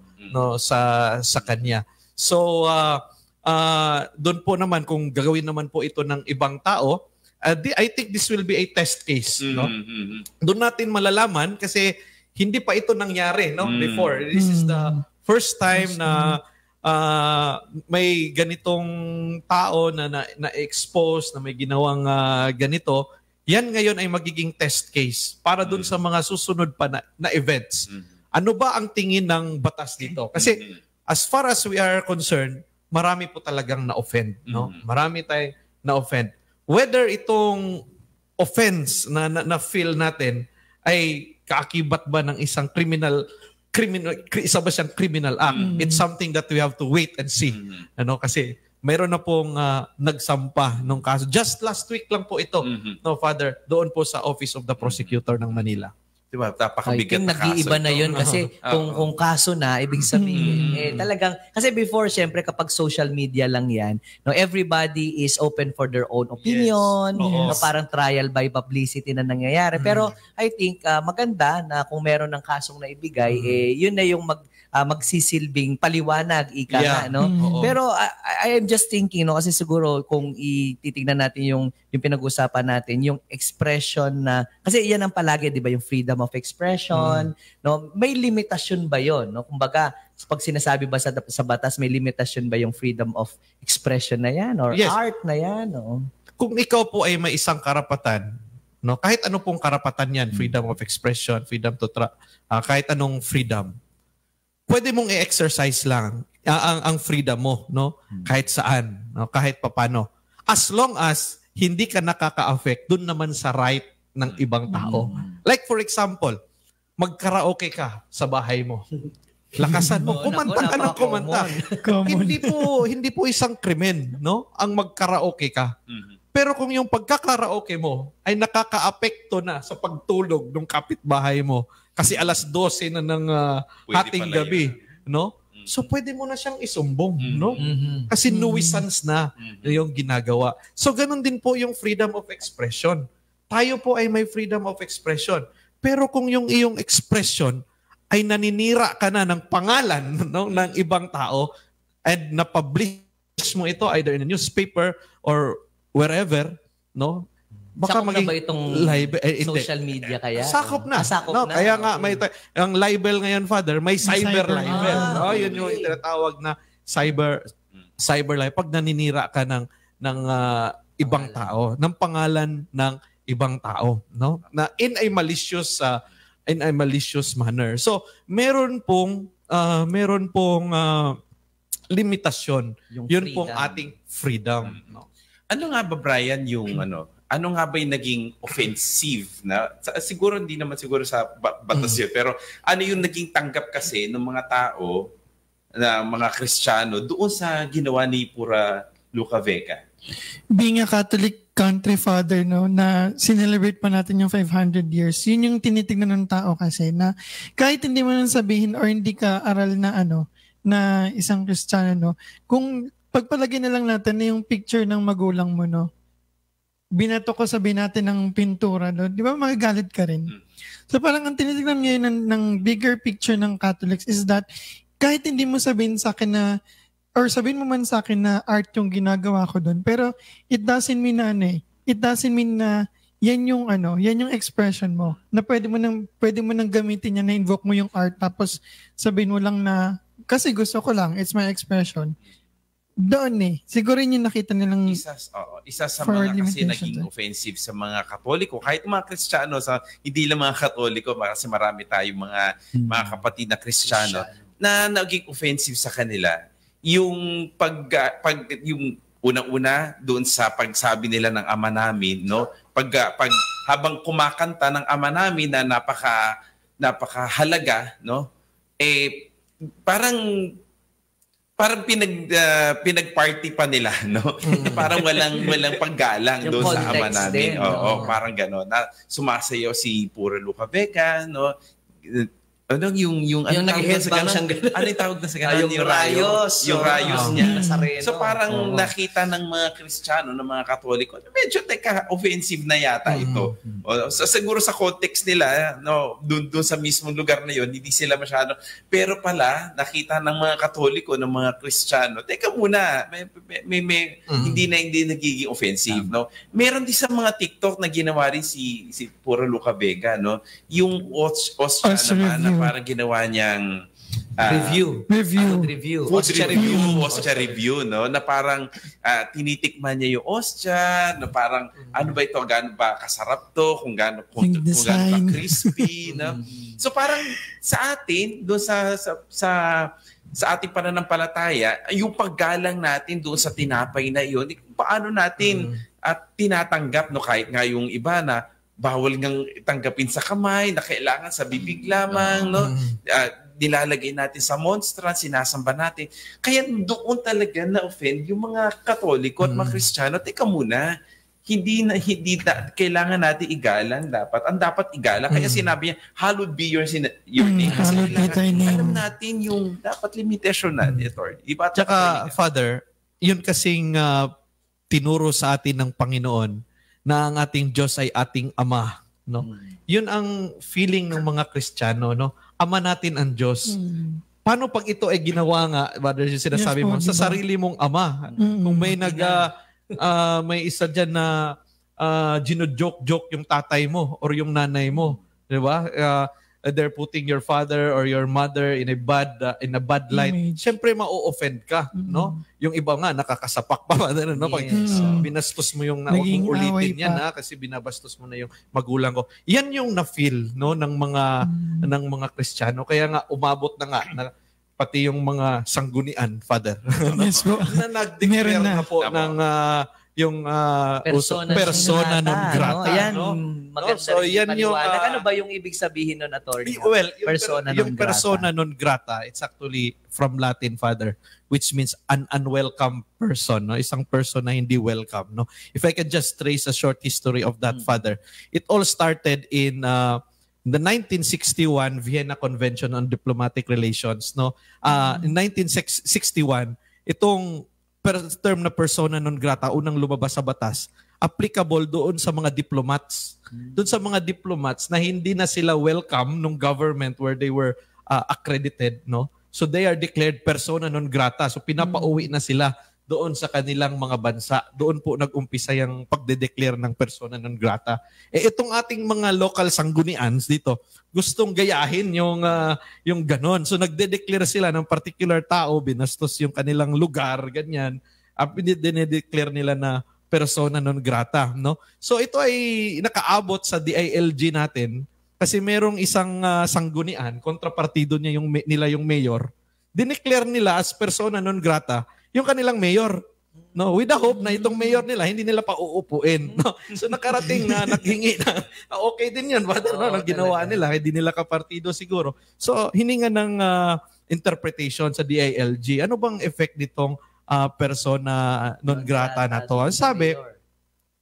sa kanya. So doon po naman kung gagawin naman po ito ng ibang tao, I think this will be a test case, no? Doon natin malalaman kasi hindi pa ito nangyari, no, before. This is the first time na may ganitong tao na expose, na may ginawang ganito. Yan ngayon ay magiging test case para dun sa mga susunod pa na events. Ano ba ang tingin ng batas dito? Kasi as far as we are concerned, marami po talagang na-offend, no? Marami tayong na-offend. Whether itong offense na feel natin ay kaakibat ba ng isang isa ba siyang criminal act? It's something that we have to wait and see. Ano, kasi mayroon na pong nagsampa nung kaso. Just last week lang po ito, no, Father, doon po sa Office of the Prosecutor ng Manila. Diba? Napakabigat na kaso. Nag-iiba na yun kasi kung kaso na, ibig sabihin, talagang, kasi before, syempre, kapag social media lang yan, no, everybody is open for their own opinion, no, parang trial by publicity na nangyayari. Pero I think, maganda na kung meron ng kasong naibigay, yun na yung magsisilbing paliwanag, ika nga, no? Pero I am just thinking, no, kasi siguro kung ititignan natin yung pinag-usapan natin, yung expression na, kasi yan ang palagi, di ba, yung freedom of expression, no? May limitasyon ba yon, no? Kumbaga, pag sinasabi ba sa batas, may limitasyon ba yung freedom of expression na yan or art na yan, no? Kung ikaw po ay may isang karapatan, no, kahit ano pong karapatan yan, freedom of expression, freedom to kahit anong freedom, pwede mong i-exercise lang ang freedom mo, no? Kahit saan, no? Kahit papano. As long as hindi ka nakaka-affect dun naman sa right ng ibang tao. Like for example, mag-karaoke ka sa bahay mo. Lakasan mo, kumanta ka ng kumanta. Hindi po isang krimen, no? Ang mag-karaoke ka. Pero kung yung pagkakaraoke mo ay nakaka-apekto na sa pagtulog ng kapitbahay mo, kasi alas 12 na ng hating gabi, no? So pwede mo na siyang isumbong, no? Kasi nuisance na yung ginagawa. So ganun din po yung freedom of expression. Tayo po ay may freedom of expression. Pero kung yung iyong expression ay naninira ka na ng pangalan, no, ng ibang tao and na-publish mo ito either in a newspaper or wherever, no? Baka sakop maging na ba itong social media kaya? Sakop na. Sakop no? na. Kaya nga, may ang libel ngayon, Father, may cyber libel. No? Yun yung tinatawag na cyber libel. Pag naninira ka ng ibang tao, ng pangalan ng ibang tao, no? Na in a malicious manner. So, meron pong limitasyon. Yun pong ating freedom. No? Ano nga ba, Brian, yung ano nga ba yung naging offensive na, siguro hindi naman siguro sa batas yun, pero ano yung naging tanggap kasi ng mga tao, na mga Kristiyano, doon sa ginawa ni Pura Luca Vega? Being a Catholic country, Father, no, na sinelebrate pa natin yung 500 years, yun yung tinitignan ng tao kasi na kahit hindi mo nang sabihin or hindi ka aral na na isang Kristiyano, no, kung pagpalagay na lang natin na yung picture ng magulang mo, no, binato ko sabihin natin ng pintura, no, di ba magagalit ka rin? So parang ang tinitignan ngayon ng bigger picture ng Catholics is that kahit hindi mo sabihin sa akin na, or sabihin mo man sa akin na art yung ginagawa ko doon, pero it doesn't mean na yan yung expression mo, na pwede mo nang gamitin yan, na invoke mo yung art, tapos sabihin mo lang na, kasi gusto ko lang, it's my expression. doon siguro yun yung nakita nilang isa sa forward mga kasi limitations, naging offensive sa mga Katoliko, kahit mga Kristiyano, hindi lang mga Katoliko, kasi marami tayong mga kapatid na Kristiyano na naging offensive sa kanila. Yung yung unang-una doon sa pagsabi nila ng Ama namin, no? Pag habang kumakanta ng Ama namin na napakahalaga, no? Parang pinag-party pa nila, no? Parang walang paggalang doon sa Ama namin. Oo, parang gano'n. Na sumasayaw si Puro Luca Vega, no? Yung nag-headbang siyang gano'n. Ano yung tawag na sa gano'n? Yung rayos. Yung rayos niya. Nazareno. So parang nakita ng mga Kristiyano, ng mga Katoliko, medyo offensive na yata ito. So, siguro sa context nila, no, doon sa mismong lugar na yon, hindi sila masyado. Pero pala, nakita ng mga Katoliko, ng mga Kristiyano, teka muna, hindi nagiging offensive. No? Meron din sa mga TikTok na ginawa rin si Puro Luca Vega, no? Yung Ostia naman na parang ginawa niyang review. Ostia review, no? Na parang tinitikman niya yung Ostia, na parang ano ba ito, gaano ba kasarap to, kung gaano ba crispy, no? So parang sa atin, doon sa ating pananampalataya, yung paggalang natin doon sa tinapay na iyon, paano natin tinatanggap, no? Kahit nga yung iba na bawal ngang tanggapin sa kamay, na kailangan sa bibig lamang, no? Nilalagay natin sa monstrance, sinasamba natin. Kaya doon talaga na-offend yung mga Katoliko at mga Kristiyano. Teka muna, hindi kailangan natin igalang dapat. Ang dapat igalang. Kaya sinabi niya, hallowed be your name. Kasi alam natin yung dapat limitation natin. Tsaka, Father, yun kasing tinuro sa atin ng Panginoon na ang ating Diyos ay ating Ama, no? Yun ang feeling ng mga Kristiyano, no? Ama natin ang Diyos. Paano pag ito ay ginawa nga, Brother, yung sinasabi mo, sa sarili mong ama? Kung may may isa dyan na gino-joke yung tatay mo or yung nanay mo, di ba? They're putting your father or your mother in a bad light. Siyempre ma-offend ka, no? Yung iba nga nakakasapak pa, no? Pag binastos mo yung ulitin yan, kasi binabastos mo na yung magulang ko. Yan yung na-feel, no, ng mga Kristiyano. Kaya nga umabot na pati yung mga sanggunian, Father. Yes po. Na nag-declare na po ng yung persona non grata. No? Ayan, no? maganda so, yan yung, ano ba yung ibig sabihin nun, Attorney? Well, yung persona non grata, it's actually from Latin, Father, which means an unwelcome person. No? Isang person na hindi welcome. No? If I can just trace a short history of that, Father, it all started in the 1961 Vienna Convention on Diplomatic Relations. No? In 1961, itong term na persona non grata, unang lumabas sa batas, applicable doon sa mga diplomats. Doon sa mga diplomats na hindi na sila welcome nung government where they were accredited, no? So they are declared persona non grata. So pinapauwi na sila doon sa kanilang mga bansa. Doon po nag-umpisa yung pagde-declare ng persona non grata. Itong ating mga local sanggunians dito, gustong gayahin yung ganon. So nagde-declare sila ng particular tao, binastos yung kanilang lugar, ganyan. Dinedeclare nila na persona non grata, no? So ito ay nakaabot sa DILG natin kasi merong isang sanggunian, kontrapartido niya yung mayor. Dineclare nila as persona non grata yung kanilang mayor. No, with the hope na itong mayor nila hindi nila pauupuin, no. So nakarating na naghingi na okay din 'yan, brother, no, ang ginawa nila, hindi nila kapartido siguro. So hininga ng interpretation sa DILG. Ano bang effect nitong persona non grata na to? Sabi,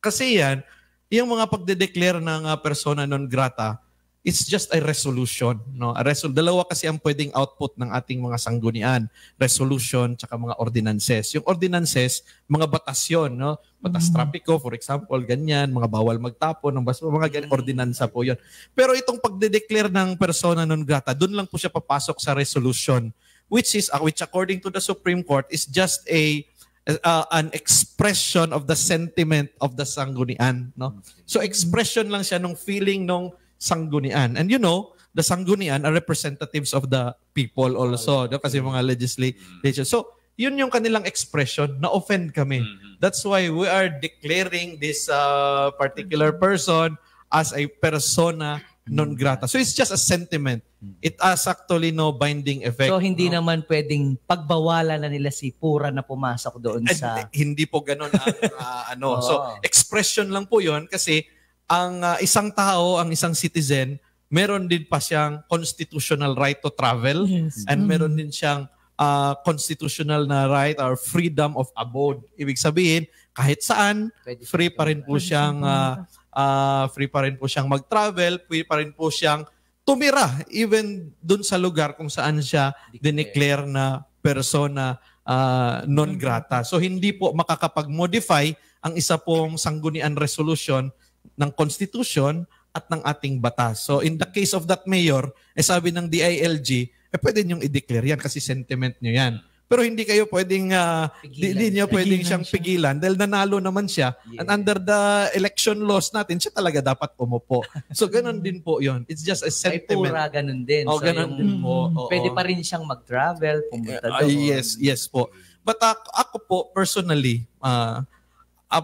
kasi yan, yung mga pagde-declare ng persona non grata, it's just a resolution, no? Dalawa kasi ang pwedeng output ng ating mga sanggunian, resolution tsaka mga ordinances. Yung ordinances, mga batas yun, no? Batas trapiko, for example, ganyan, mga bawal magtapon, mga ganyan, ordinansa po yun. Pero itong pagde-declare ng persona non grata, doon lang po siya papasok sa resolution, which according to the Supreme Court is just an expression of the sentiment of the sanggunian, no? So expression lang siya ng feeling nung sanggunian. And you know, the sanggunian are representatives of the people also, no? Kasi mga legislation. So yun yung kanilang expression, na-offend kami. That's why we are declaring this particular person as a persona non grata. So it's just a sentiment. It has actually no binding effect. So hindi naman pwedeng pagbawalan na nila si Pura na pumasok doon sa... Hindi po ganun ang ano. Oo. So expression lang po yun kasi ang isang tao, ang isang citizen, meron din pa siyang constitutional right to travel and meron din siyang constitutional na right or freedom of abode. Ibig sabihin, kahit saan, free pa rin po siyang mag-travel, free pa rin po siyang tumira even dun sa lugar kung saan siya dineclare na persona non grata. So hindi po makakapag-modify ang isa pong sanggunian resolution ng Constitution at ng ating batas. So in the case of that mayor, sabi ng DILG, pwede niyong i-declare yan kasi sentiment niyo yan. Pero hindi kayo pwedeng, hindi niyo pwedeng siyang pigilan dahil nanalo naman siya. And under the election laws natin, siya talaga dapat umupo. So ganun din po yun. It's just a Ay sentiment. Pura, ganun din. Oh, So, ganun yung- din po. Oo. Pwede pa rin siyang mag-travel, pumunta doon. Yes po. But ako po, personally,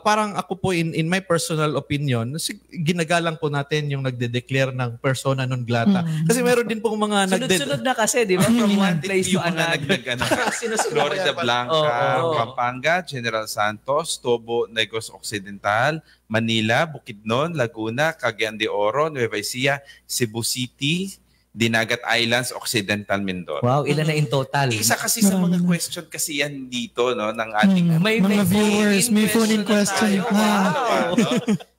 parang ako po in my personal opinion, ginagalang po natin yung nagde-declare ng persona non grata. Kasi meron din pong mga Sunod-sunod na kasi, di ba? From one place to Yung mga another. Florida Blanca, Oo. Pampanga, General Santos, Tobo, Negros Occidental, Manila, Bukidnon, Laguna, Cagayan de Oro, Nueva Ecija, Cebu City, Dinagat Islands, Occidental Mindoro. Wow, ilan na in total? Isa kasi sa mga question kasi yan dito no ng ating Mga viewers, may phone-in question. na tayo. Ah. Wow. no?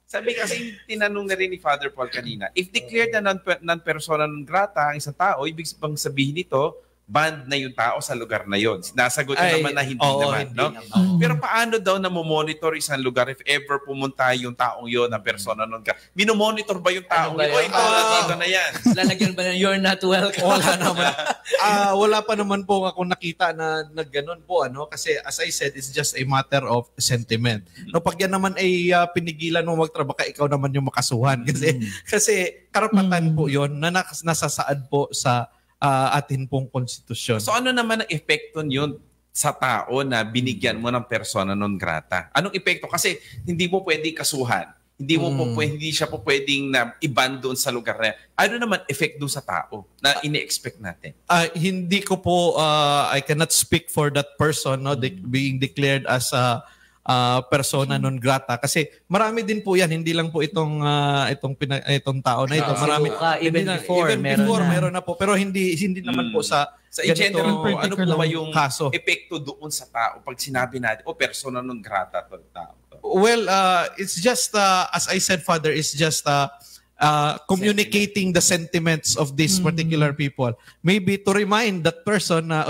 Sabi kasi tinanong na rin ni Father Paul kanina, if declared na non-persona non grata ang isang tao, ibig bang sabihin nito, banned na yung tao sa lugar na yon. Nasagot niya naman na hindi naman. Hindi No? naman. Pero paano daw na monitor isang lugar if ever pumunta yung taong yon na persona non grata? Minomonitor ba yung taong Ano ba yun? O yun? ito, dito na yan. Lalagyan ba na you're not welcome? Wala naman. Wala pa naman po ako nakita na nagganon po kasi as I said, it's just a matter of sentiment. No, pag yan naman ay pinigilan mo magtrabaho, baka ikaw naman yung makasuhan kasi karapatan po 'yon na nasasaad po sa atin pong konstitusyon. So ano naman ang epekto yun sa tao na binigyan mo ng persona non grata? Anong epekto? Kasi hindi mo pwedeng kasuhan. Hindi mo hindi siya po pwedeng na iban doon sa lugar na yan. Ano naman effect doon sa tao na ini-expect natin? Hindi ko po I cannot speak for that person being declared as a persona non grata kasi marami din po yan, hindi lang po itong tao na ito, marami Even before, meron na po, pero hindi naman po sa in general po, ano po ba particular yung kaso. epekto doon sa tao pag sinabi natin, persona non grata to tao? Well, it's just as I said, Father, it's just communicating the sentiments of these particular people. Maybe to remind that person na,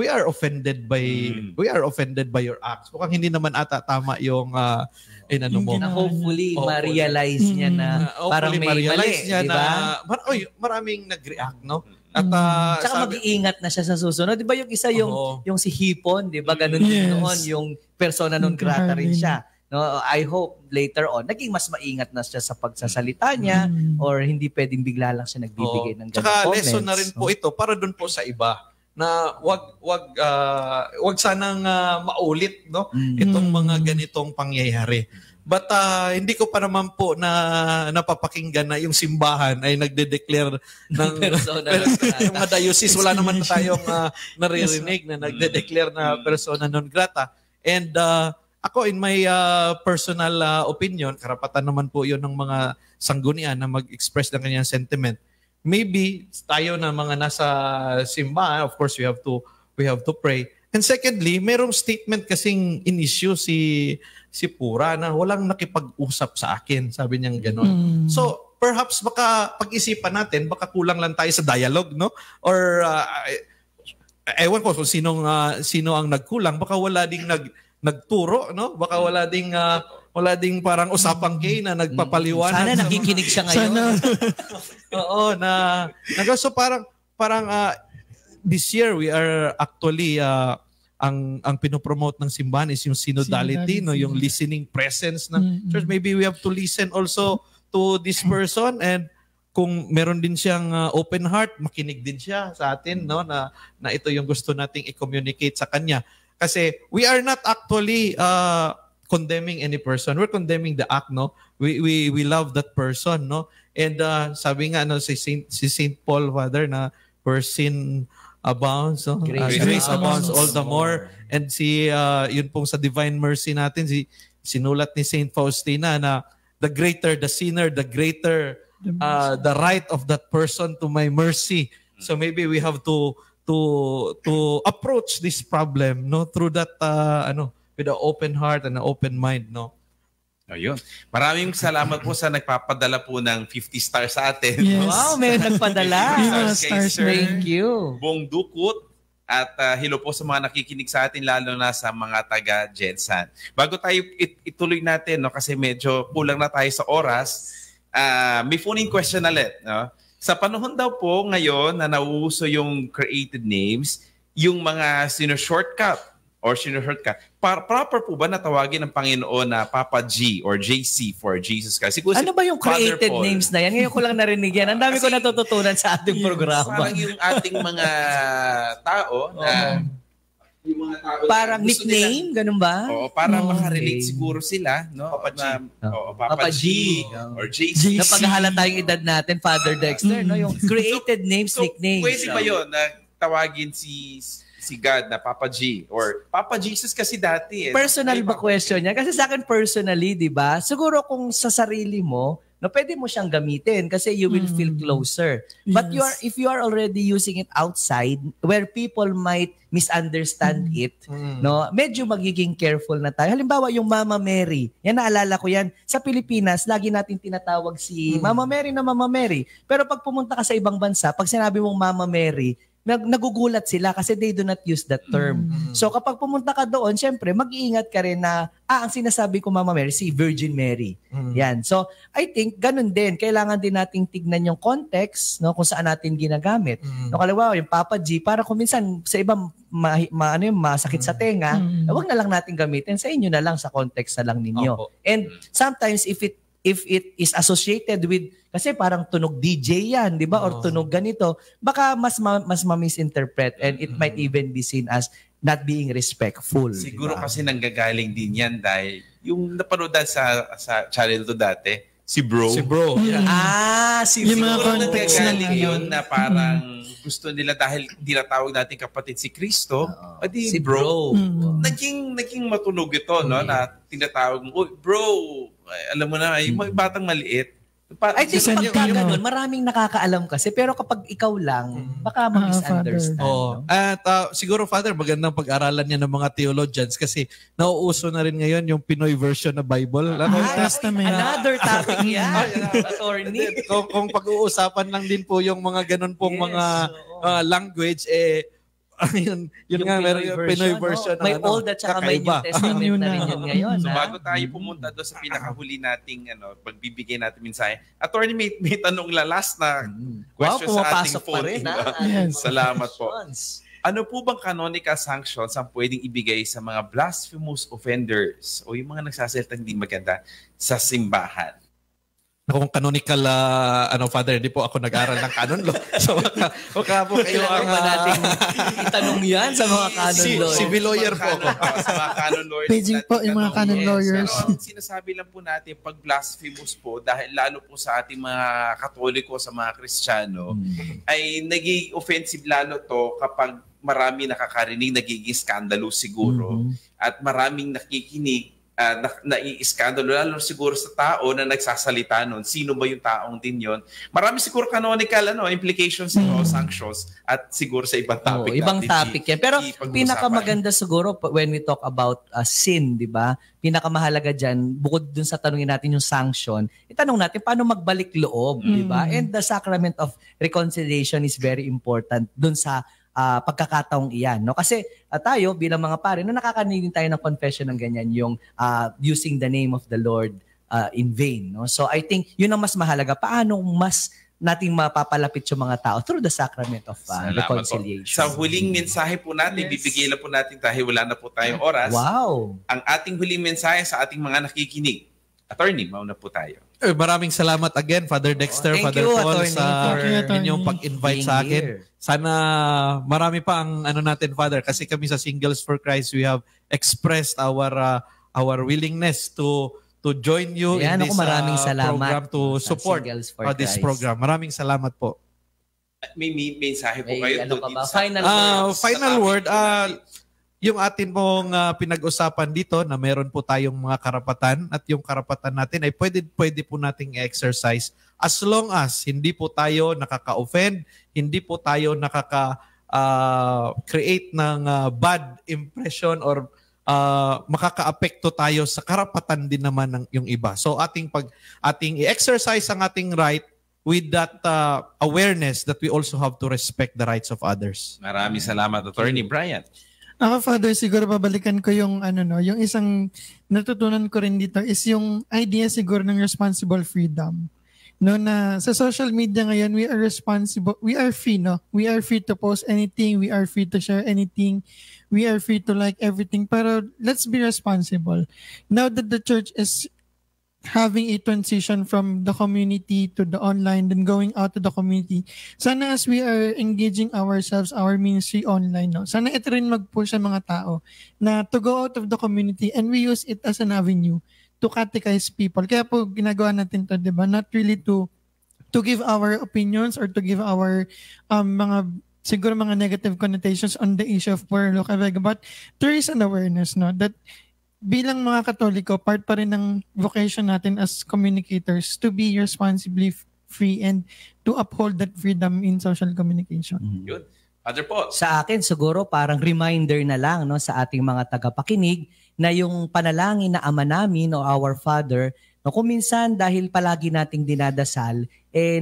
we are offended by your acts. Mukhang hindi naman ata tama yung inano mo. Na hopefully, Oo. ma-realize niya na parang may mali, niya di na ba? maraming nag-react, no? At Tsaka mag-iingat na siya sa susunod. Di ba yung isa Oo. yung si Hipon, di ba? Ganun din Yes. noon, yung persona non grata rin siya. No, I hope later on, naging mas maingat na siya sa pagsasalita niya or hindi pwedeng bigla lang siya nagbibigay ng ganung Tsaka comments. lesson na rin po ito para doon po sa iba na wag sanang maulit itong mga ganitong pangyayari. But hindi ko pa naman po na napapakinggan na yung simbahan ay nagde-declare ng Persona non grata. yung mga diocese, wala naman tayong naririnig na nagde-declare na persona non grata. And ako, in my personal opinion, karapatan naman po yun ng mga sanggunian na mag-express ng kanyang sentiment. Maybe tayo na mga nasa simbahan, of course we have to pray. And secondly, merong statement kasing in-issue si Pura na walang nakipag-usap sa akin, sabi niya gano'n. So perhaps baka pag-isipan natin, baka kulang lang tayo sa dialogue, no? Or ewan ko kung sino ang nagkulang, baka wala ding nagturo, no? Baka wala ding parang usapang gay na nagpapaliwanag. Sana nakikinig siya ngayon. Oo, so parang this year we are actually ang pinopromote ng simbahan is yung synodality, no, yung listening presence ng church. Maybe we have to listen also to this person, and kung meron din siyang open heart, makinig din siya sa atin, no, na ito yung gusto nating i-communicate sa kanya. Kasi we are not actually condemning any person. We're condemning the act, no? We love that person, no? And sabi nga si Saint Paul, Father, na where sin abounds, no? Grace abounds all the more. And yun pong sa divine mercy natin, sinulat ni Saint Faustina na the greater the sinner, the greater the right of that person to my mercy. So maybe we have to approach this problem, no, through that with an open heart and an open mind, no. Ayun. Maraming salamat po sa nagpapadala po ng 50 stars sa atin. Yes. Wow, may nagpadala. Stars, Thank you. Bong Dukut. At hello po sa mga nakikinig sa atin, lalo na sa mga taga Jensan. Bago tayo ituloy natin, no, kasi medyo kulang na tayo sa oras, may phone-in question ulit. No? Sa panahon daw po ngayon na nauuso yung created names, yung mga shortcut, proper po ba na tawagin ng Panginoon na Papa G or JC for Jesus Christ? Siguro Ano ba yung Father created Paul. names na yan? Ngayon ko lang narinig yan. Ang dami ko natututunan sa ating programa. Parang yung ating mga tao na yung mga tao Parang na gusto nickname, ganun ba? Oo, para Okay. makarelate siguro sila, no? Papa G. Papa G or JC. Napaghahalata yung edad natin, Father Dexter, no? Yung created names, So, nicknames. pwede ba yun na tawagin si God na Papa G or Papa Jesus kasi dati Personal ba question niya? Kasi sa akin personally, di ba? Siguro kung sa sarili mo, no, pwede mo siyang gamitin kasi you will feel closer. But Yes. if you are already using it outside where people might misunderstand it, no, medyo magiging careful na tayo. Halimbawa, yung Mama Mary. Yan, naalala ko yan. Sa Pilipinas, lagi natin tinatawag si Mama Mary na Mama Mary. Pero pag pumunta ka sa ibang bansa, pag sinabi mong Mama Mary, nagugulat sila kasi they do not use that term. So kapag pumunta ka doon, syempre, mag-iingat ka rin na, ang sinasabi ko Mama Mary, si Virgin Mary. Yan. So, I think, ganun din. Kailangan din nating tignan yung context, no, kung saan natin ginagamit. No, kalawa, yung Papa G, para kung minsan sa ibang masakit sa tenga, wag na lang natin gamitin. Sa inyo na lang, sa context na lang ninyo. Opo. And sometimes, if it is associated with, kasi parang tunog DJ yan, di ba? Or tunog ganito, baka mas ma-misinterpret and it might even be seen as not being respectful. Siguro diba? kasi nanggagaling din yan dahil yung napanood sa channel to dati, si Bro. Si bro. Si Yung mga Siguro context nanggagaling na yun na parang gusto nila dahil tinatawag natin kapatid si Kristo, adi si bro. bro. Naging matunog ito, no, na tinatawag mo, bro, alam mo na, yung mga batang maliit. I think Kasi pagka yung- ganun, maraming nakakaalam kasi. Pero kapag ikaw lang, baka ma-misunderstand. Oh, no? at siguro Father, magandang pag-aralan niya ng mga theologians kasi nauuso na rin ngayon yung Pinoy version na Bible. Old Testament. Another topic yan. Attorney. kung pag-uusapan lang din po yung mga ganun pong Yes, mga oo. language, yun Yung nga, meron yung Pinoy version. no? May Old at saka may New kakaiba. Testament Yun na na. rin yun ngayon. So ha? bago tayo pumunta doon sa pinakahuli nating pagbibigay natin mensahe. Attorney, may tanong last na question sa ating pumapasok pa phone. rin. Diba? Yes. Salamat po. Questions. Ano po bang canonical sanctions ang pwedeng ibigay sa mga blasphemous offenders o yung mga nagsasalita hindi maganda sa simbahan? Kung canonical, Father, hindi po ako nag-aral ng canon law. So, baka po kayo Kailangan ang... ba natin itanong yan sa mga canon law? civil lawyer po ako. Sa mga canon lawyers. Paging natin po yung mga tanong. canon lawyers. Pero ang sinasabi lang po natin, pag blasphemous po, dahil lalo po sa ating mga Katoliko, sa mga Kristiyano, ay naging offensive lalo to kapag marami nakakarinig, nagiging skandalo siguro. At maraming nakikinig, nai-iskandalo, lalo siguro sa tao na nagsasalita nun. Sino ba yung taong din yon? Marami siguro canonical implications o sanctions at siguro sa ibang topic. Ibang natin topic yan. Pero ipag-uusapan. pinakamaganda siguro when we talk about sin, di ba? Pinakamahalaga dyan, bukod dun sa tanungin natin yung sanction, itanong natin paano magbalik loob, di ba? And the sacrament of reconciliation is very important dun sa pagkakataong iyan, no? Kasi tayo bilang mga pare, no, nakakarinig tayo ng confession ng ganyan, yung using the name of the Lord in vain, no? So I think yun ang mas mahalaga, paano mas nating mapapalapit yung mga tao through the sacrament of Salamat reconciliation. po. Sa huling mensahe po natin, bibigay lang po natin dahil wala na po tayong oras. Wow. Ang ating huling mensahe sa ating mga nakikinig Attorney, mauna po tayo. Maraming salamat again, Father Dexter, Thank Father you, Paul, Attorney, sa Thank you, Attorney. inyong pag-invite being sa akin. here. Sana marami pa ang natin, Father, kasi kami sa Singles for Christ, we have expressed our willingness to join you Ayan, in this maraming salamat program to sa support Singles for this Christ. program. Maraming salamat po. May mensahe po May kayo ano ka dito ba? sa- Final words. Final topic word, po natin. yung atin pong pinag-usapan dito na meron po tayong mga karapatan at yung karapatan natin ay pwede po nating exercise as long as hindi po tayo nakaka-offend, hindi po tayo create ng bad impression or makaka-apekto tayo sa karapatan din naman ng yung iba. So ating i-exercise ang ating right with that awareness that we also have to respect the rights of others. Maraming salamat, Attorney Brian. Ako, Father, siguro babalikan ko yung yung isang natutunan ko rin dito is yung idea siguro ng responsible freedom. No, na sa social media ngayon, we are responsible, we are free, no? We are free to post anything, we are free to share anything, we are free to like everything, pero let's be responsible. Now that the church is having a transition from the community to the online, then going out to the community. Sana as we are engaging ourselves, our ministry online, no? Sana ito rin mag-push sa mga tao na to go out of the community and we use it as an avenue to catechize people. Kaya po ginagawa natin to, di ba? Not really to give our opinions or to give our siguro mga negative connotations on the issue of Puerto Vega, but there is an awareness, no? That bilang mga Katoliko, part pa rin ng vocation natin as communicators to be responsibly free and to uphold that freedom in social communication. Yun. Father Paul. Sa akin, siguro parang reminder na lang no, sa ating mga tagapakinig na yung panalangin na Ama namin o Our Father, no, kung minsan dahil palagi nating dinadasal,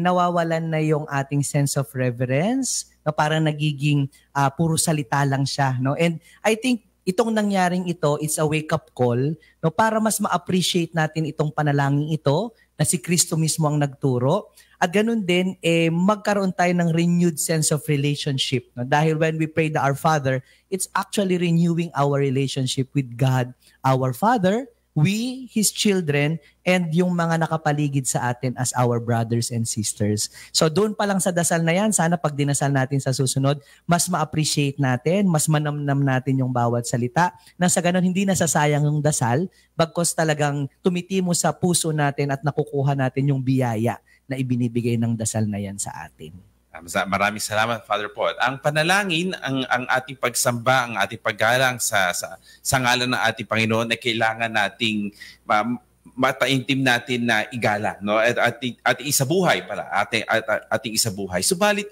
nawawalan na yung ating sense of reverence, no, parang nagiging puro salita lang siya. No? And I think itong nangyaring ito, it's a wake-up call no, para mas ma-appreciate natin itong panalangin ito na si Kristo mismo ang nagturo. At ganun din, magkaroon tayo ng renewed sense of relationship. No? Dahil when we pray the Our Father, it's actually renewing our relationship with God, our Father, we, His children, and yung mga nakapaligid sa atin as our brothers and sisters. So doon pa lang sa dasal na yan, sana pag dinasal natin sa susunod, mas ma-appreciate natin, mas manamnam natin yung bawat salita, na sa ganun hindi nasasayang yung dasal, bagkos talagang tumitimo sa puso natin at nakukuha natin yung biyaya na ibinibigay ng dasal na yan sa atin. Maraming salamat, Father Paul. Ang panalangin, ang ating pagsamba, ang ating paggalang sa ngalan ng ating Panginoon ay kailangan nating mataintim natin na igala, no? At ating isabuhay pala, ating isabuhay. Subalit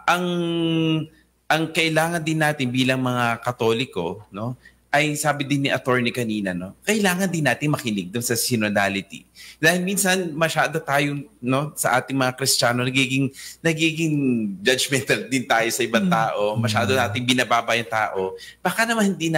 ang kailangan din natin bilang mga Katoliko, no? Ay sabi din ni attorney kanina, no, kailangan din natin makinig doon sa synodality. Dahil minsan masyado tayo, no, sa ating mga Kristiyano nagiging judgmental din tayo sa ibang tao. Masyado nating binababa yung tao. Baka naman hindi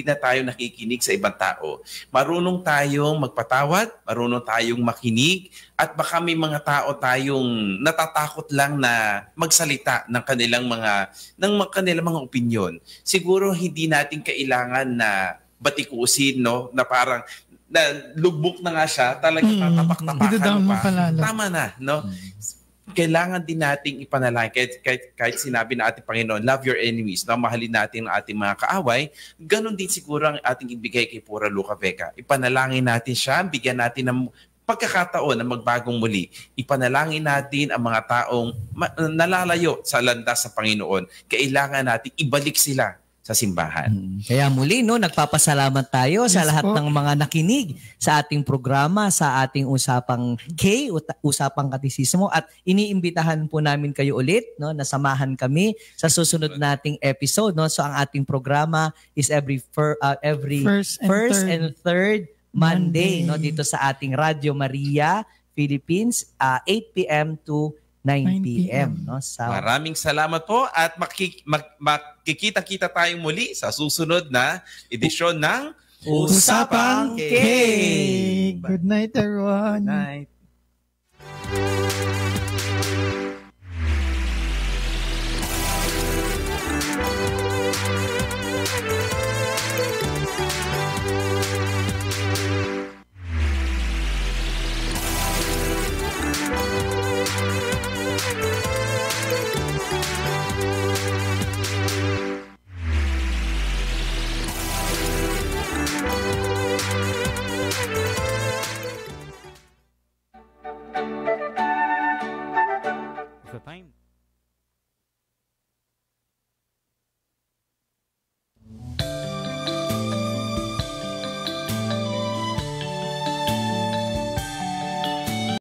na tayo nakikinig sa ibang tao. Marunong tayong magpatawad, marunong tayong makinig, at baka may mga tao tayong natatakot lang na magsalita ng kanilang mga opinyon. Siguro hindi natin kailangan na batikusin, no, na parang na lubok na nga siya, talagang tatapak-tapakan mo pa. Tama na, no? Kailangan din nating ipanalangin kahit sinabi na ating Panginoon, love your enemies, no? Mahalin natin ang ating mga kaaway. Ganon din siguro ang ating ibigay kay Pura Luca Vega. Ipanalangin natin siya, bigyan natin ng pagkakataon na magbagong muli. Ipanalangin natin ang mga taong nalalayo sa landas sa Panginoon. Kailangan natin ibalik sila sa simbahan. Kaya muli, no, nagpapasalamat tayo sa lahat ng mga nakinig sa ating programa, sa ating Usapang K, Usapang Katisismo, at iniimbitahan po namin kayo ulit, no, na samahan kami sa susunod nating episode, no. So ang ating programa is every first and third Monday, no, dito sa ating Radio Maria Philippines, 8 p.m. to 9 p.m. No? Maraming salamat po at makikita-kita tayong muli sa susunod na edisyon ng Usapang K. Good night, everyone. Good night.